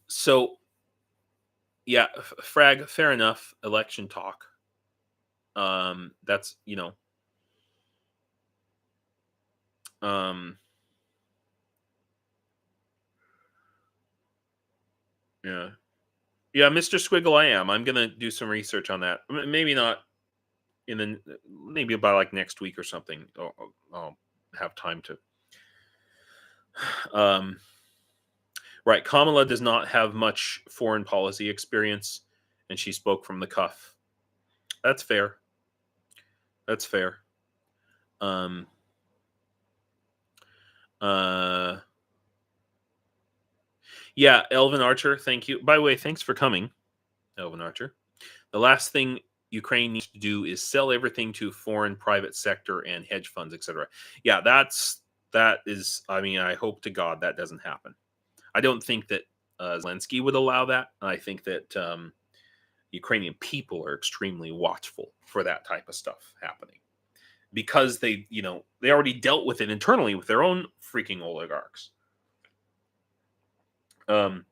So yeah, Frag, fair enough. Election talk. That's yeah. Yeah, Mr. Squiggle, I'm gonna do some research on that. Maybe not maybe about like next week or something. I'll have time to. Right, Kamala does not have much foreign policy experience, and she spoke from the cuff. That's fair. That's fair. Yeah, Elvin Archer, thank you. By the way, thanks for coming, Elvin Archer. The last thing Ukraine needs to do is sell everything to foreign private sector and hedge funds, etc. Yeah, that is. I mean, I hope to God that doesn't happen. I don't think that Zelensky would allow that. I think that Ukrainian people are extremely watchful for that type of stuff happening, because they already dealt with it internally with their own freaking oligarchs. Mr.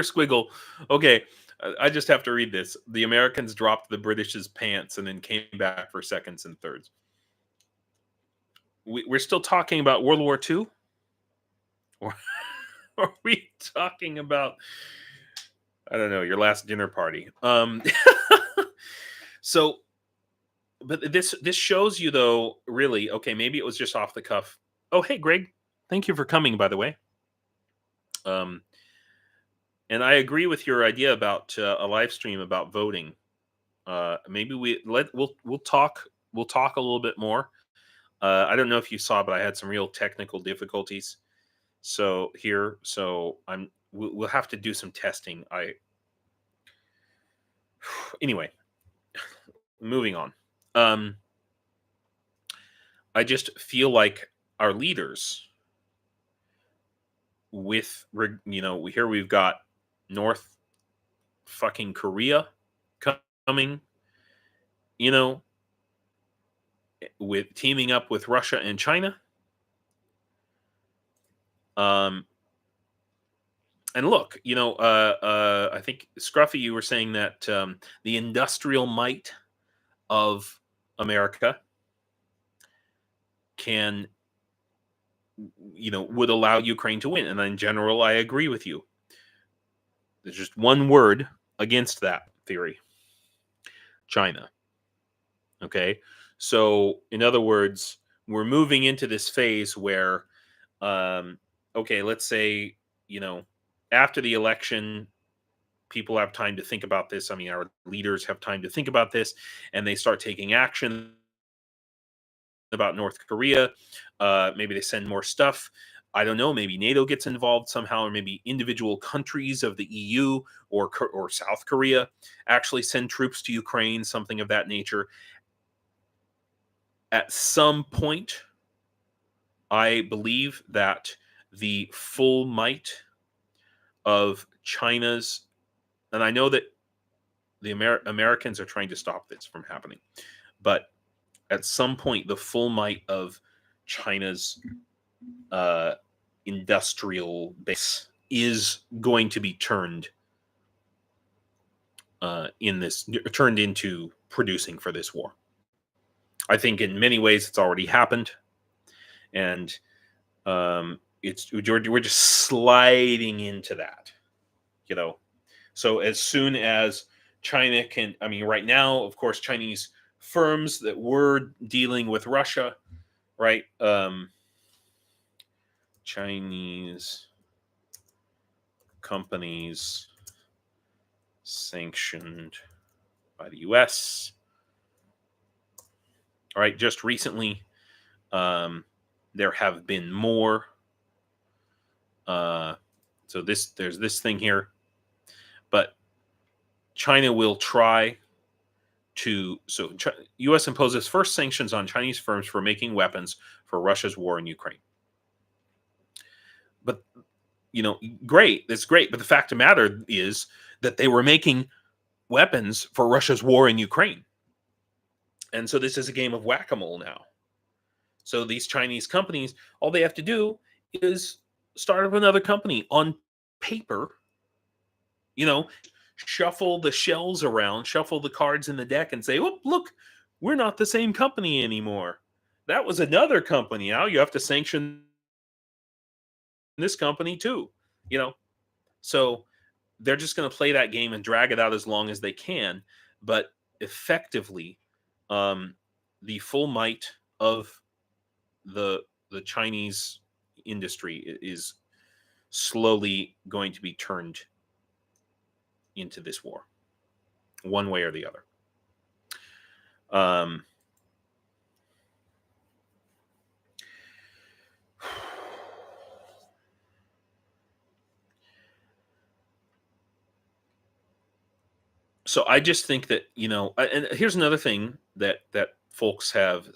Squiggle. Okay, I just have to read this. The Americans dropped the British's pants and then came back for seconds and thirds. We're still talking about World War II? Or are we talking about, I don't know, your last dinner party? So, but this shows you, though, really, okay, maybe it was just off the cuff. Oh, hey, Greg. Thank you for coming, by the way. And I agree with your idea about a live stream about voting. Maybe we'll talk a little bit more. I don't know if you saw, but I had some real technical difficulties. So we'll have to do some testing. Anyway, moving on. I just feel like our leaders, with here we've got North fucking Korea coming, with teaming up with Russia and China. And look, I think Scruffy, you were saying that the industrial might of America can, would allow Ukraine to win. And in general, I agree with you. There's just one word against that theory: China. Okay. So, in other words, we're moving into this phase where, okay, let's say, after the election, people have time to think about this. I mean, our leaders have time to think about this, and they start taking action about North Korea. Maybe they send more stuff. I don't know. Maybe NATO gets involved somehow, or maybe individual countries of the EU or South Korea actually send troops to Ukraine, something of that nature. At some point, I believe that the full might of China's, and I know that the Americans are trying to stop this from happening, but at some point, the full might of China's industrial base is going to be turned into producing for this war. I think in many ways it's already happened, and we're just sliding into that, So as soon as China can, I mean, right now, of course, Chinese firms that were dealing with Russia, right? Chinese companies sanctioned by the U.S. All right, just recently, there have been more. So there's this thing here, but China will try to. So U.S. imposes first sanctions on Chinese firms for making weapons for Russia's war in Ukraine. But great, that's great. But the fact of the matter is that they were making weapons for Russia's war in Ukraine. And so this is a game of whack-a-mole now. So these Chinese companies, all they have to do is start up another company on paper, shuffle the shells around, shuffle the cards in the deck and say, oh, look, we're not the same company anymore. That was another company. Now you have to sanction this company too, So they're just going to play that game and drag it out as long as they can. But effectively, the full might of the Chinese industry is slowly going to be turned into this war, one way or the other. So I just think that, and here's another thing that folks have,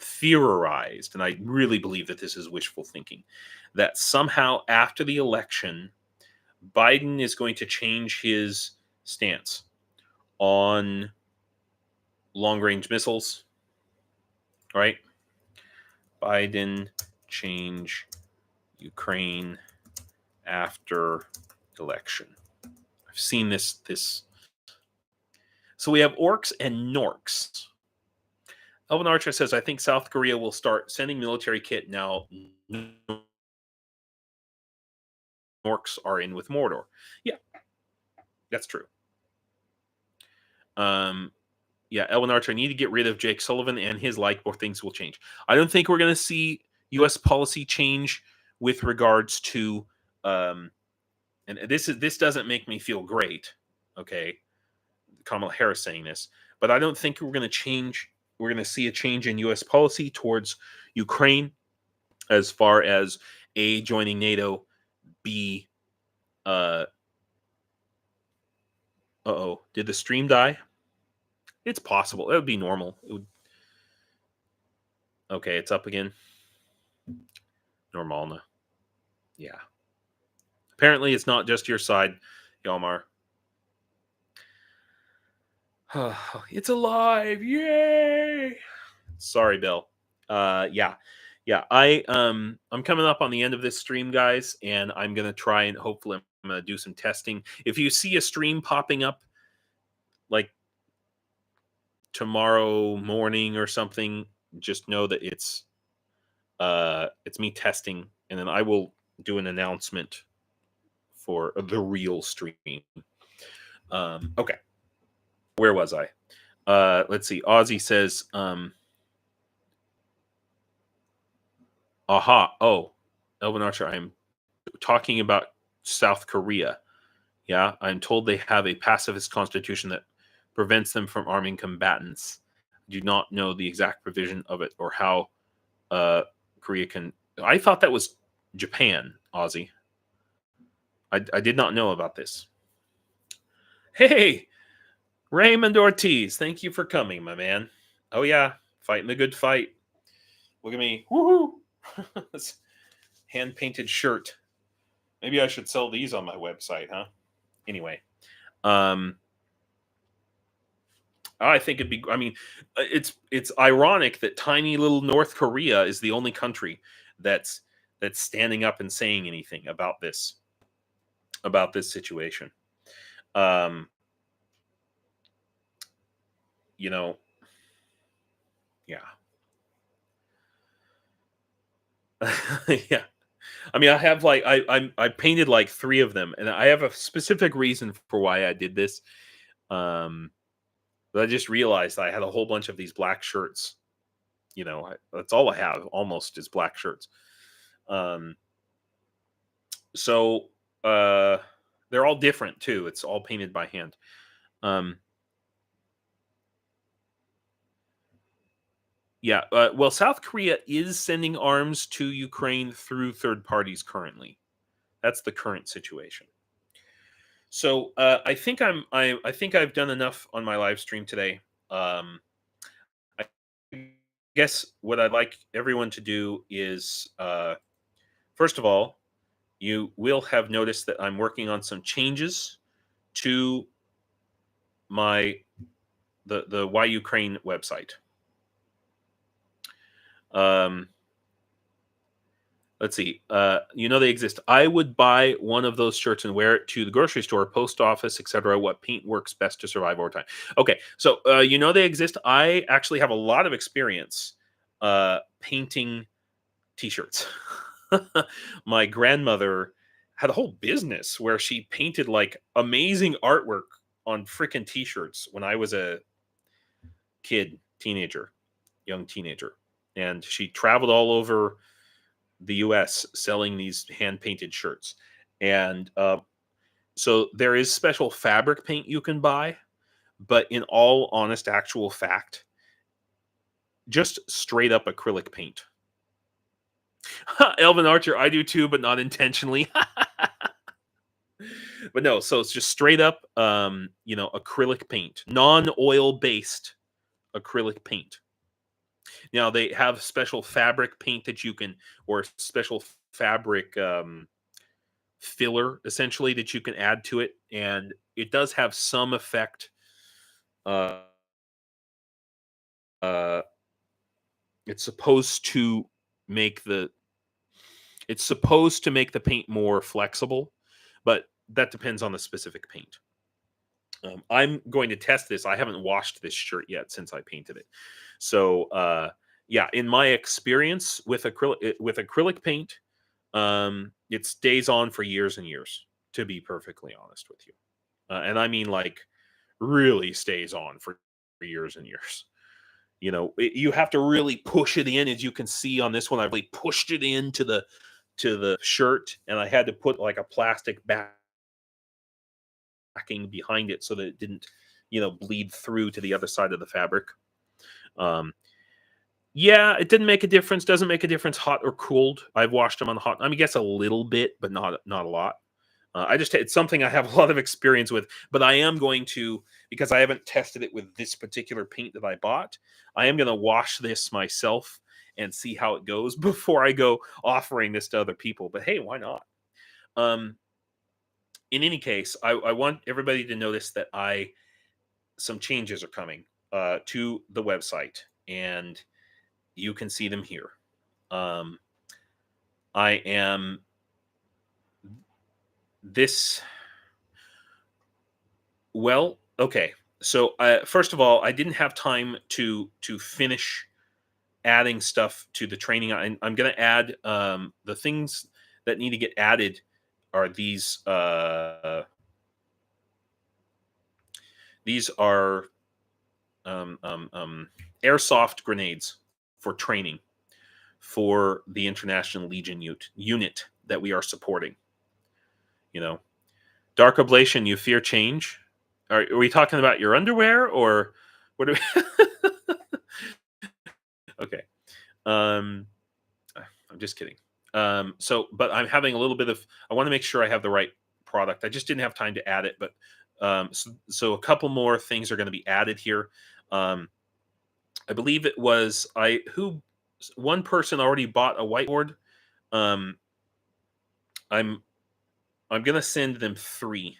theorized, and I really believe that this is wishful thinking, that somehow after the election, Biden is going to change his stance on long-range missiles, right? Biden change Ukraine after election. I've seen this. So we have orcs and norks. Elvin Archer says, I think South Korea will start sending military kit now. Orcs are in with Mordor. Yeah, that's true. Yeah, Elvin Archer, I need to get rid of Jake Sullivan and his like, or things will change. I don't think we're going to see U.S. policy change with regards to, and this doesn't make me feel great, okay, Kamala Harris saying this, but I don't think we're going to change. We're going to see a change in U.S. policy towards Ukraine as far as A, joining NATO, B, Uh-oh. Did the stream die? It's possible. It would be normal. It would. Okay, it's up again. Normalna. Yeah. Apparently, it's not just your side, Yalmar. It's alive! Yay! Sorry, Bill. Yeah. I'm coming up on the end of this stream, guys, and I'm gonna try and hopefully I'm gonna do some testing. If you see a stream popping up like tomorrow morning or something, just know that it's me testing, and then I will do an announcement for the real stream. Okay. Where was I? Let's see. Ozzy says, aha. Oh, Elvin Archer, I'm talking about South Korea. Yeah, I'm told they have a pacifist constitution that prevents them from arming combatants. I do not know the exact provision of it or how Korea can. I thought that was Japan, Ozzy. I did not know about this. Hey, Raymond Ortiz, thank you for coming, my man. Oh yeah, fighting the good fight. Look at me. Woohoo! Hand-painted shirt. Maybe I should sell these on my website, huh? Anyway. I think it'd be, I mean, it's ironic that tiny little North Korea is the only country that's standing up and saying anything about this situation. You know, yeah. Yeah. I mean, I have like I painted like 3 of them, and I have a specific reason for why I did this. But I just realized I had a whole bunch of these black shirts. You know, that's all I have almost is black shirts. So they're all different too. It's all painted by hand. Yeah. Well, South Korea is sending arms to Ukraine through third parties currently. That's the current situation. So I think I think I've done enough on my live stream today. I guess what I'd like everyone to do is, first of all, you will have noticed that I'm working on some changes to my the Why Ukraine website. Let's see. You know they exist. I would buy one of those shirts and wear it to the grocery store, post office, etc. What paint works best to survive overtime? Okay, so you know they exist. I actually have a lot of experience painting T-shirts. My grandmother had a whole business where she painted like amazing artwork on freaking T-shirts when I was a young teenager, and she traveled all over the US selling these hand painted shirts. And so there is special fabric paint you can buy, but in all honest, actual fact, just straight up acrylic paint. Elvin Archer, I do too, but not intentionally. But no, so it's just straight up, you know, acrylic paint, non-oil based acrylic paint. Now they have special fabric paint that you can, or special fabric filler essentially that you can add to it, and it does have some effect. It's supposed to make the paint more flexible, but that depends on the specific paint. I'm going to test this. I haven't washed this shirt yet since I painted it. So yeah, in my experience with acrylic paint, it stays on for years and years, to be perfectly honest with you. And I mean like really stays on for years and years. You know, you have to really push it in. As you can see on this one, I really pushed it into the shirt, and I had to put like a plastic backing behind it so that it didn't, you know, bleed through to the other side of the fabric. Yeah, it didn't make a difference. Doesn't make a difference hot or cooled. I've washed them on hot. I mean, I guess a little bit, but not a lot. It's something I have a lot of experience with, but I am going to, because I haven't tested it with this particular paint that I bought, I am going to wash this myself and see how it goes before I go offering this to other people. But hey, why not? In any case, I want everybody to notice that some changes are coming to the website, and you can see them here. I am this. Well, okay. So first of all, I didn't have time to finish adding stuff to the training. I'm going to add the things that need to get added are these. These are airsoft grenades for training for the International Legion unit that we are supporting. You know, Dark Ablation, you fear change? Are we talking about your underwear, or what? Okay. I'm just kidding. But I'm having a little bit of. I want to make sure I have the right product. I just didn't have time to add it, but so a couple more things are going to be added here. I believe it was one person already bought a whiteboard. I'm going to send them 3.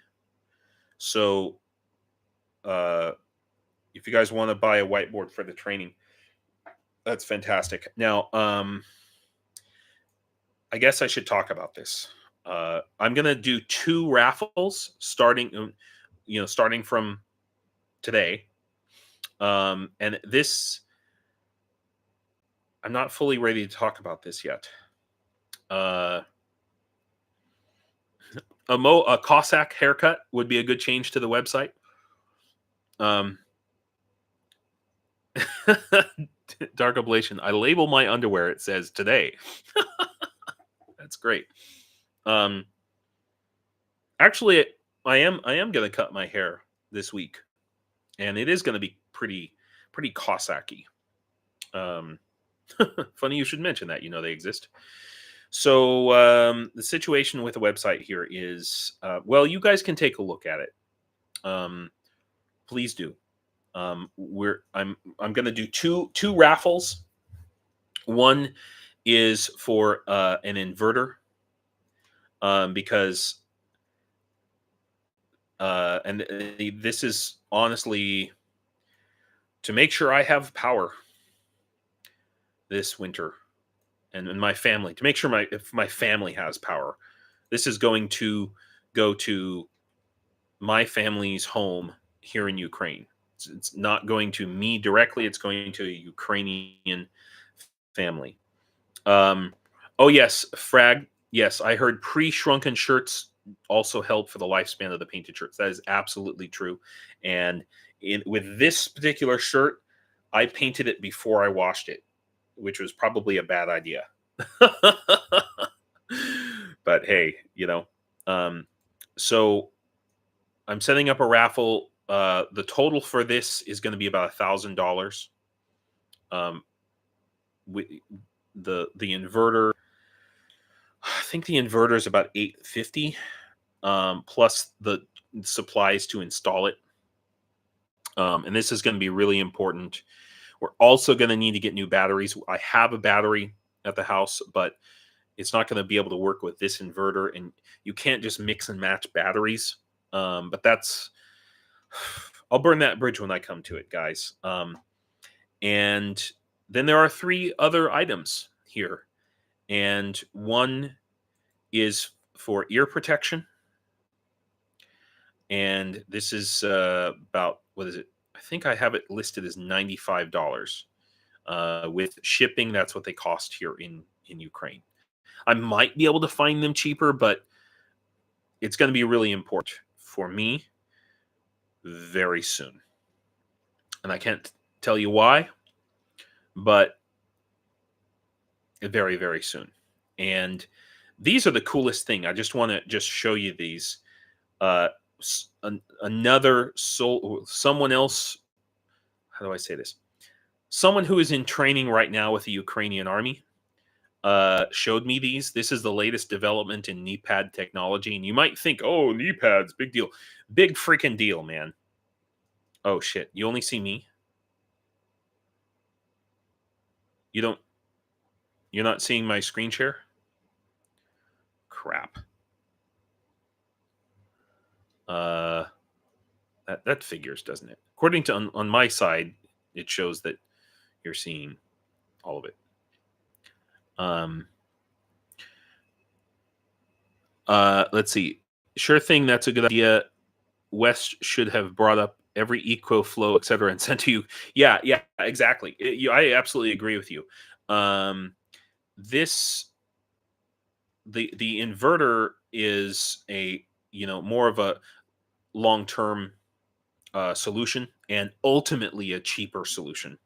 So if you guys want to buy a whiteboard for the training, that's fantastic. Now, I guess I should talk about this. I'm going to do 2 raffles starting from today. And this, I'm not fully ready to talk about this yet. A Cossack haircut would be a good change to the website. Dark Ablation. I label my underwear. It says today. That's great. Actually, I am going to cut my hair this week, and it is going to be pretty Cossacky. Funny you should mention that. You know they exist. So the situation with the website here is, well, you guys can take a look at it. Please do. I'm going to do two raffles. One is for an inverter, because and this is honestly to make sure I have power this winter, and my family, to make sure if my family has power. This is going to go to my family's home here in Ukraine. It's not going to me directly. It's going to a Ukrainian family. Oh yes, Frag. Yes, I heard pre-shrunken shirts also help for the lifespan of the painted shirts. That is absolutely true. And with this particular shirt, I painted it before I washed it, which was probably a bad idea. But hey, so I'm setting up a raffle. The total for this is going to be about $1,000. The inverter, I think the inverter is about $850, plus the supplies to install it. And this is going to be really important. We're also going to need to get new batteries. I have a battery at the house, but it's not going to be able to work with this inverter, and you can't just mix and match batteries. But I'll burn that bridge when I come to it, guys. And then there are 3 other items here, and one is for ear protection, and this is about, what is it? I think I have it listed as $95 with shipping. That's what they cost here in Ukraine. I might be able to find them cheaper, but it's going to be really important for me very soon, and I can't tell you why, but very, very soon. And these are the coolest thing. I just want to show you these. Someone else, how do I say this? Someone who is in training right now with the Ukrainian army showed me these. This is the latest development in knee pad technology. And you might think, oh, knee pads, big deal. Big freaking deal, man. Oh, shit. You only see me? You're not seeing my screen share? Crap. That figures, doesn't it? According to on my side, it shows that you're seeing all of it. Let's see. Sure thing, that's a good idea. West should have brought up every eco flow, etc., and sent to you. Yeah, exactly. I absolutely agree with you. This the inverter is a more of a long-term solution and ultimately a cheaper solution.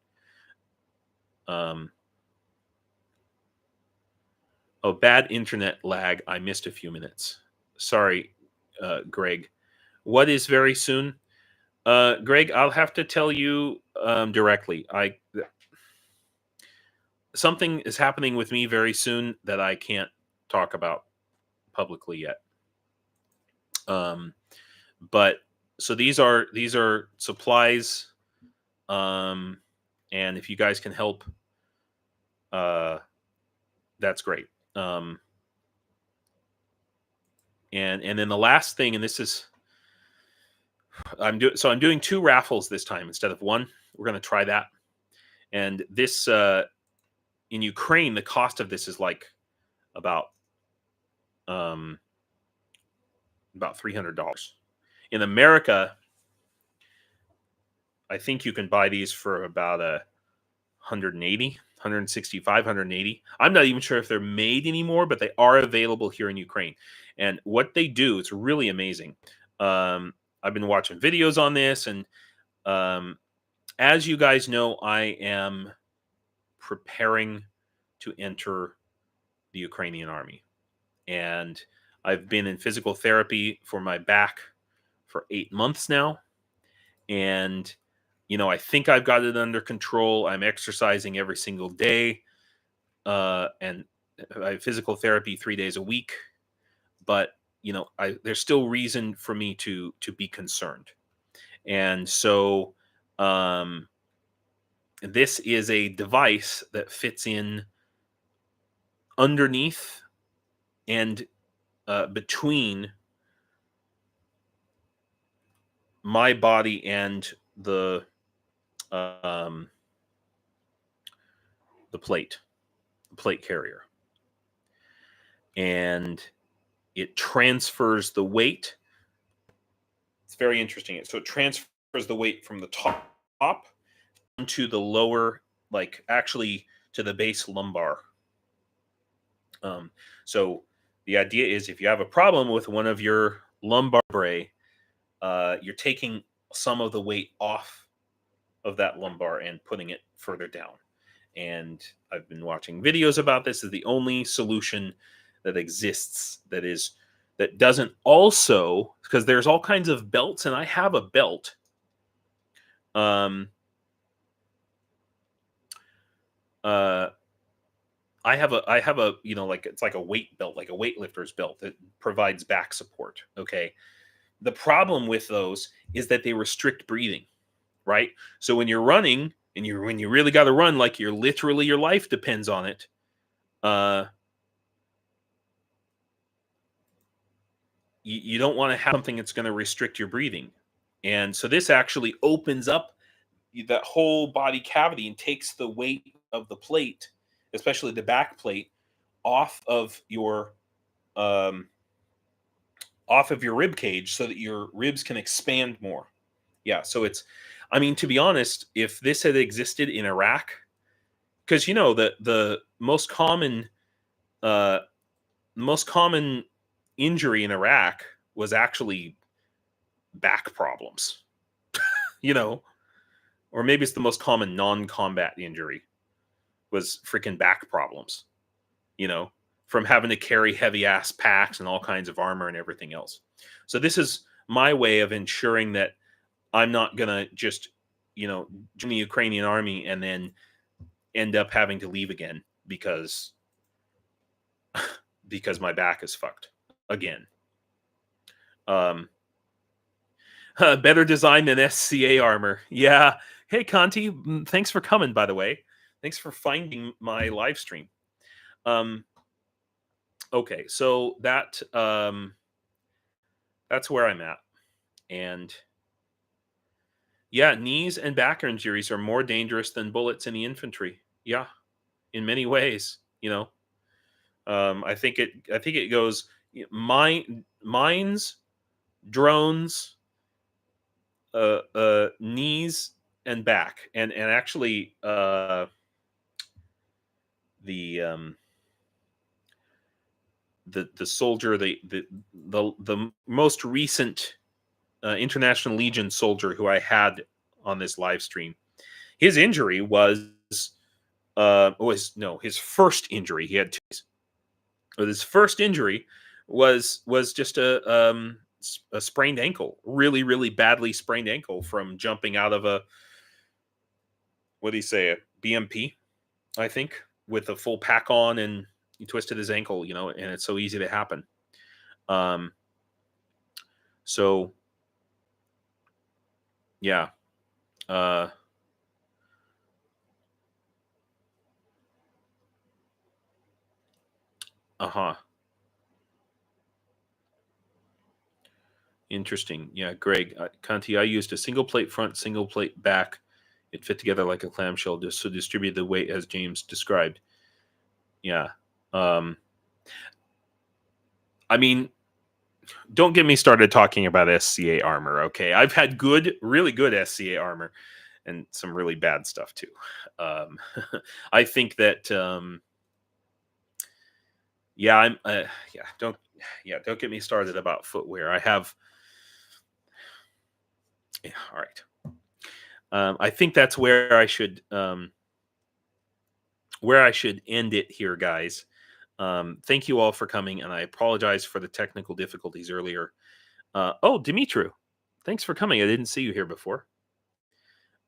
Oh, bad internet lag. I missed a few minutes. Sorry, Greg. What is very soon? Greg, I'll have to tell you directly. Something is happening with me very soon that I can't talk about publicly yet. But so these are supplies, and if you guys can help, that's great. And then the last thing, and this is I'm doing 2 raffles this time instead of 1. We're going to try that. And this in Ukraine, the cost of this is like about $300. In America, I think you can buy these for about 180, 165, 180. I'm not even sure if they're made anymore, but they are available here in Ukraine. And what they do, it's really amazing. I've been watching videos on this, and as you guys know, I am preparing to enter the Ukrainian army. And I've been in physical therapy for my back for 8 months now. And, I think I've got it under control. I'm exercising every single day. And I have physical therapy 3 days a week. But, there's still reason for me to be concerned. And so this is a device that fits in underneath and between my body and the plate carrier, and it transfers the weight. It's very interesting. So it transfers the weight from the top to the lower, like actually to the base lumbar. So the idea is if you have a problem with one of your lumbar vertebrae, you're taking some of the weight off of that lumbar and putting it further down. And I've been watching videos about this. Is the only solution that exists that doesn't also, because there's all kinds of belts, and I have a belt. I have a like it's like a weight belt, like a weightlifter's belt that provides back support. Okay. The problem with those is that they restrict breathing, right? So when you're running and when you really got to run, like your life depends on it. You don't want to have something that's going to restrict your breathing. And so this actually opens up that whole body cavity and takes the weight of the plate, especially the back plate, off of your rib cage so that your ribs can expand more. Yeah, so to be honest, if this had existed in Iraq, because the most common injury in Iraq was actually back problems, or maybe it's the most common non-combat injury was freaking back problems, from having to carry heavy ass packs and all kinds of armor and everything else. So this is my way of ensuring that I'm not gonna just, join the Ukrainian army and then end up having to leave again because because my back is fucked again. Better design than SCA armor. Yeah. Hey, Canti, thanks for coming, by the way. Thanks for finding my live stream. Okay, so that's where I'm at. And yeah, knees and back injuries are more dangerous than bullets in the infantry. Yeah, in many ways, I think it goes mines, drones, knees and back, and actually the soldier, the most recent International Legion soldier who I had on this live stream, his injury was his first injury. He had two. His first injury was just a sprained ankle, really, really badly sprained ankle from jumping out of a, what do you say, a BMP, I think, with a full pack on, and he twisted his ankle, and it's so easy to happen. So yeah. Interesting. Yeah, Greg. Canti, I used a single plate front, single plate back. It fit together like a clamshell, just so distribute the weight as James described. Yeah. I mean, don't get me started talking about SCA armor, okay? I've had really good SCA armor, and some really bad stuff too. I think that don't get me started about footwear. I have all right. I think that's where I should end it here, guys. Thank you all for coming, and I apologize for the technical difficulties earlier. Dimitru, thanks for coming. I didn't see you here before.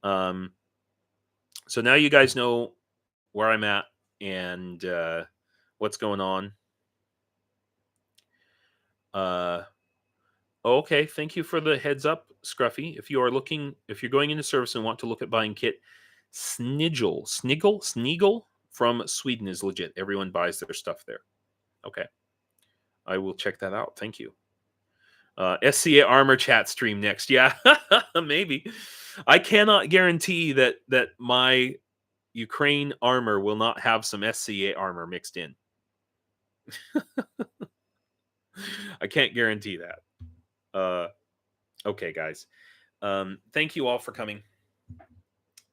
So now you guys know where I'm at and what's going on. Okay, thank you for the heads up, Scruffy. If you're going into service and want to look at buying kit, Sniggle from Sweden is legit. Everyone buys their stuff there. Okay, I will check that out. Thank you. SCA armor chat stream next. Yeah, maybe. I cannot guarantee that my Ukraine armor will not have some SCA armor mixed in. I can't guarantee that. Okay, guys. Thank you all for coming.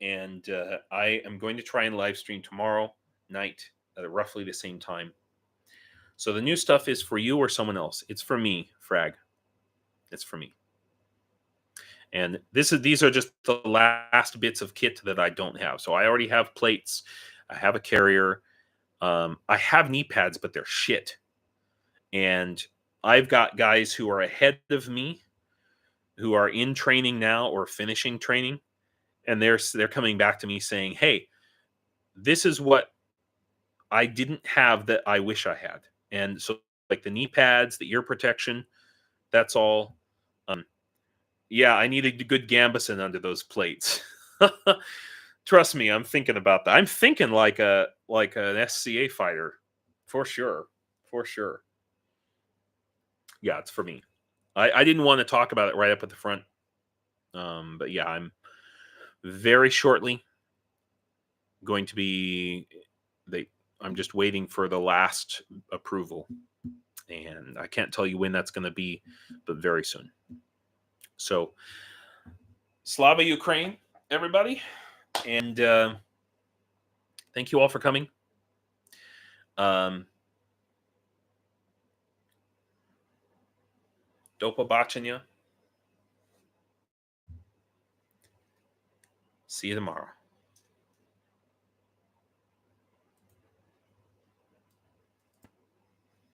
And I am going to try and live stream tomorrow night at roughly the same time. So the new stuff is for you or someone else. It's for me, Frag. It's for me. And these are just the last bits of kit that I don't have. So I already have plates. I have a carrier. I have knee pads, but they're shit. And I've got guys who are ahead of me, who are in training now or finishing training, and they're coming back to me saying, "Hey, this is what I didn't have that I wish I had." And so, like the knee pads, the ear protection, that's all. Yeah, I need a good gambeson under those plates. Trust me, I'm thinking about that. I'm thinking like an SCA fighter, for sure. Yeah, it's for me. I didn't want to talk about it right up at the front, but yeah, I'm very shortly going to be. I'm just waiting for the last approval, and I can't tell you when that's going to be, but very soon. So, Slava Ukraine, everybody, and thank you all for coming. Do побачення. See you tomorrow.